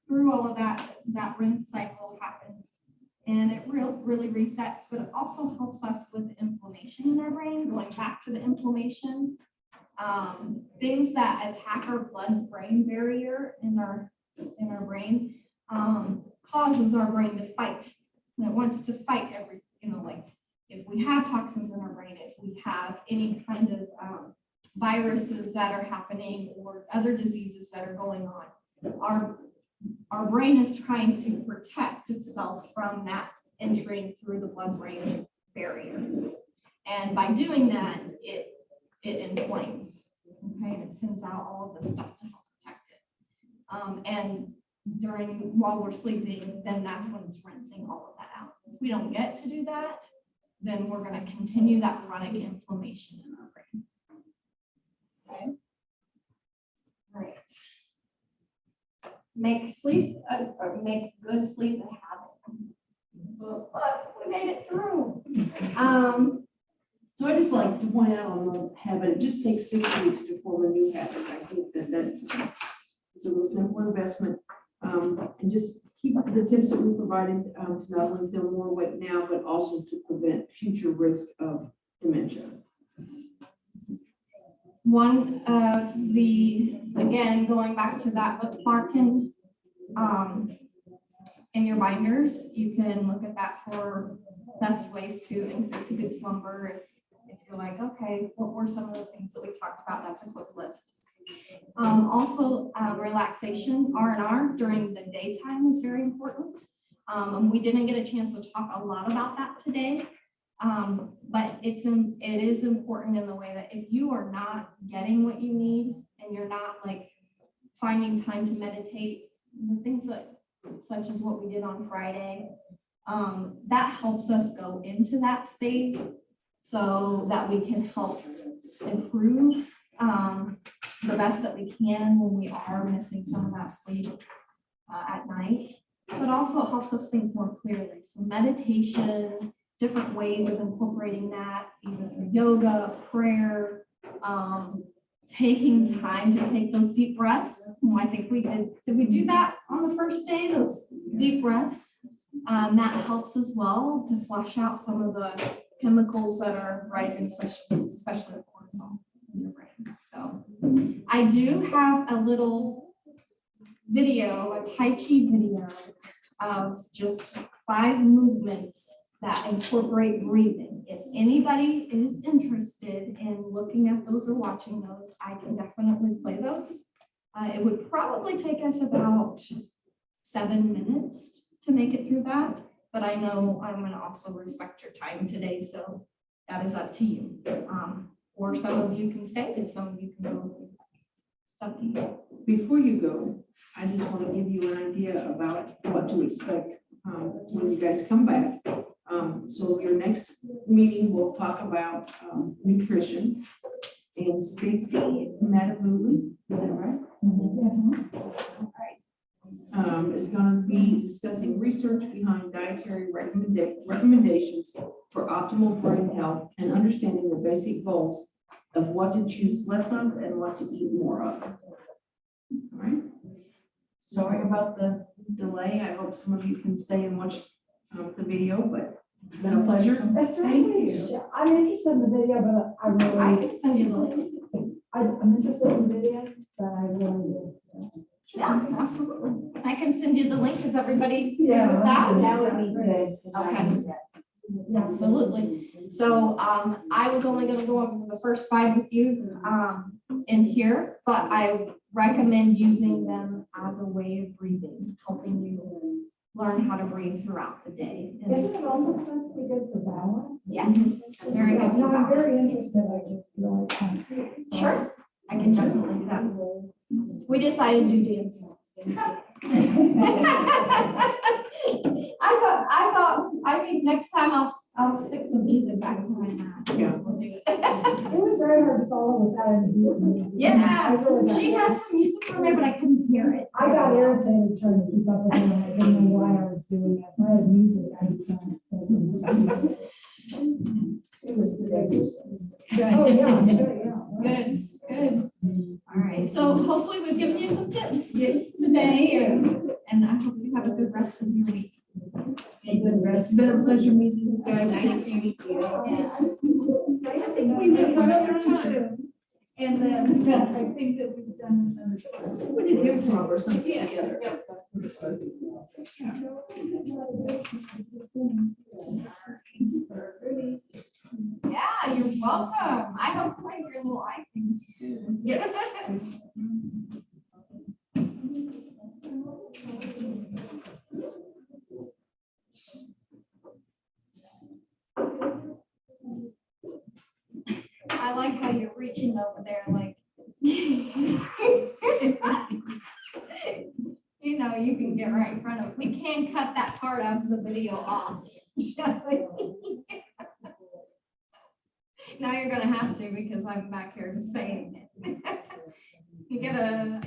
through all of that REM cycle happens, and it really resets, but it also helps us with inflammation in our brain. Going back to the inflammation, things that attack our blood-brain barrier in our brain causes our brain to fight. And it wants to fight like if we have toxins in our brain, if we have any kind of viruses that are happening or other diseases that are going on, our brain is trying to protect itself from that entering through the blood-brain barrier. And by doing that, it inflames, okay? And it sends out all of the stuff to help protect it. And while we're sleeping, then that's when it's rinsing all of that out. If we don't get to do that, then we're going to continue that chronic inflammation in our brain. Okay. All right. Make good sleep a habit. So, but we made it through. So I just like to point out on the habit, it just takes 6 weeks to form a new habit. I think that it's a real simple investment. And just keep the tips that we provided to not only feel more awake now, but also to prevent future risk of dementia. One of again, going back to that bookmarking in your binders, you can look at that for best ways to increase a good slumber. If you're like, okay, what were some of the things that we talked about? That's a quick list. Also, relaxation, R&R during the daytime is very important. We didn't get a chance to talk a lot about that today, but it is important in the way that if you are not getting what you need and you're not like finding time to meditate, the things such as what we did on Friday, that helps us go into that space so that we can help improve the best that we can when we are missing some of that sleep at night. But also it helps us think more clearly. So meditation, different ways of incorporating that, either through yoga, prayer, taking time to take those deep breaths. I think we did we do that on the first day, those deep breaths? That helps as well to flush out some of the chemicals that are rising, especially cortisol in your brain. So I do have a little video, a Tai Chi video of just 5 movements that incorporate breathing. If anybody is interested in looking at those or watching those, I can definitely play those. It would probably take us about 7 minutes to make it through that, but I know I'm going to also respect your time today, so that is up to you. Or some of you can stay and some of you can go. It's up to you. Before you go, I just want to give you an idea about what to expect when you guys come back. So your next meeting, we'll talk about nutrition. And Stacy Matabuli, is that right? Is going to be discussing research behind dietary recommendations for optimal brain health and understanding the basic goals of what to choose less of and what to eat more of. All right. Sorry about the delay. I hope some of you can stay and watch the video, but it's been a pleasure. That's Thank right. you. I'm interested in the video, but I I really, can send you the link. I'm interested in the video, but I really. Yeah, absolutely. I can send you the link. Is everybody good Yeah. with that? That would be good. 'cause I Okay. need to- Absolutely. So I was only gonna go over the first 5 with you in here, but I recommend using them as a way of breathing, helping you learn how to breathe throughout the day. And Isn't it also supposed to be good for balance? yes, very good. for No, I'm very balance. interested, I just feel like. Sure, I can definitely do that. We decided to do dance. I think next time I'll stick some music back behind that. Yeah. We'll do it. It was very hard to follow without any music. Yeah, I really got- she had some music on there, but I couldn't hear it. I got irritated trying to keep up with it. I didn't know why I was doing it. If I had music, I'd be trying to stay. It was ridiculous. Oh, yeah, I'm sure, yeah. Good. All right, so hopefully we've given you some tips today, and I hope you have a good rest of your week. It's been a pleasure meeting you guys. Nice to meet you. We have another time. And then I think that we've done another. We did hip hop or something together. Yeah, you're welcome. I hope you like your little eye things too. Yes. I like how you're reaching over there like. You know, you can get right in front of, we can cut that part of the video off. shall we? Now you're gonna have to because I'm back here saying it. You get a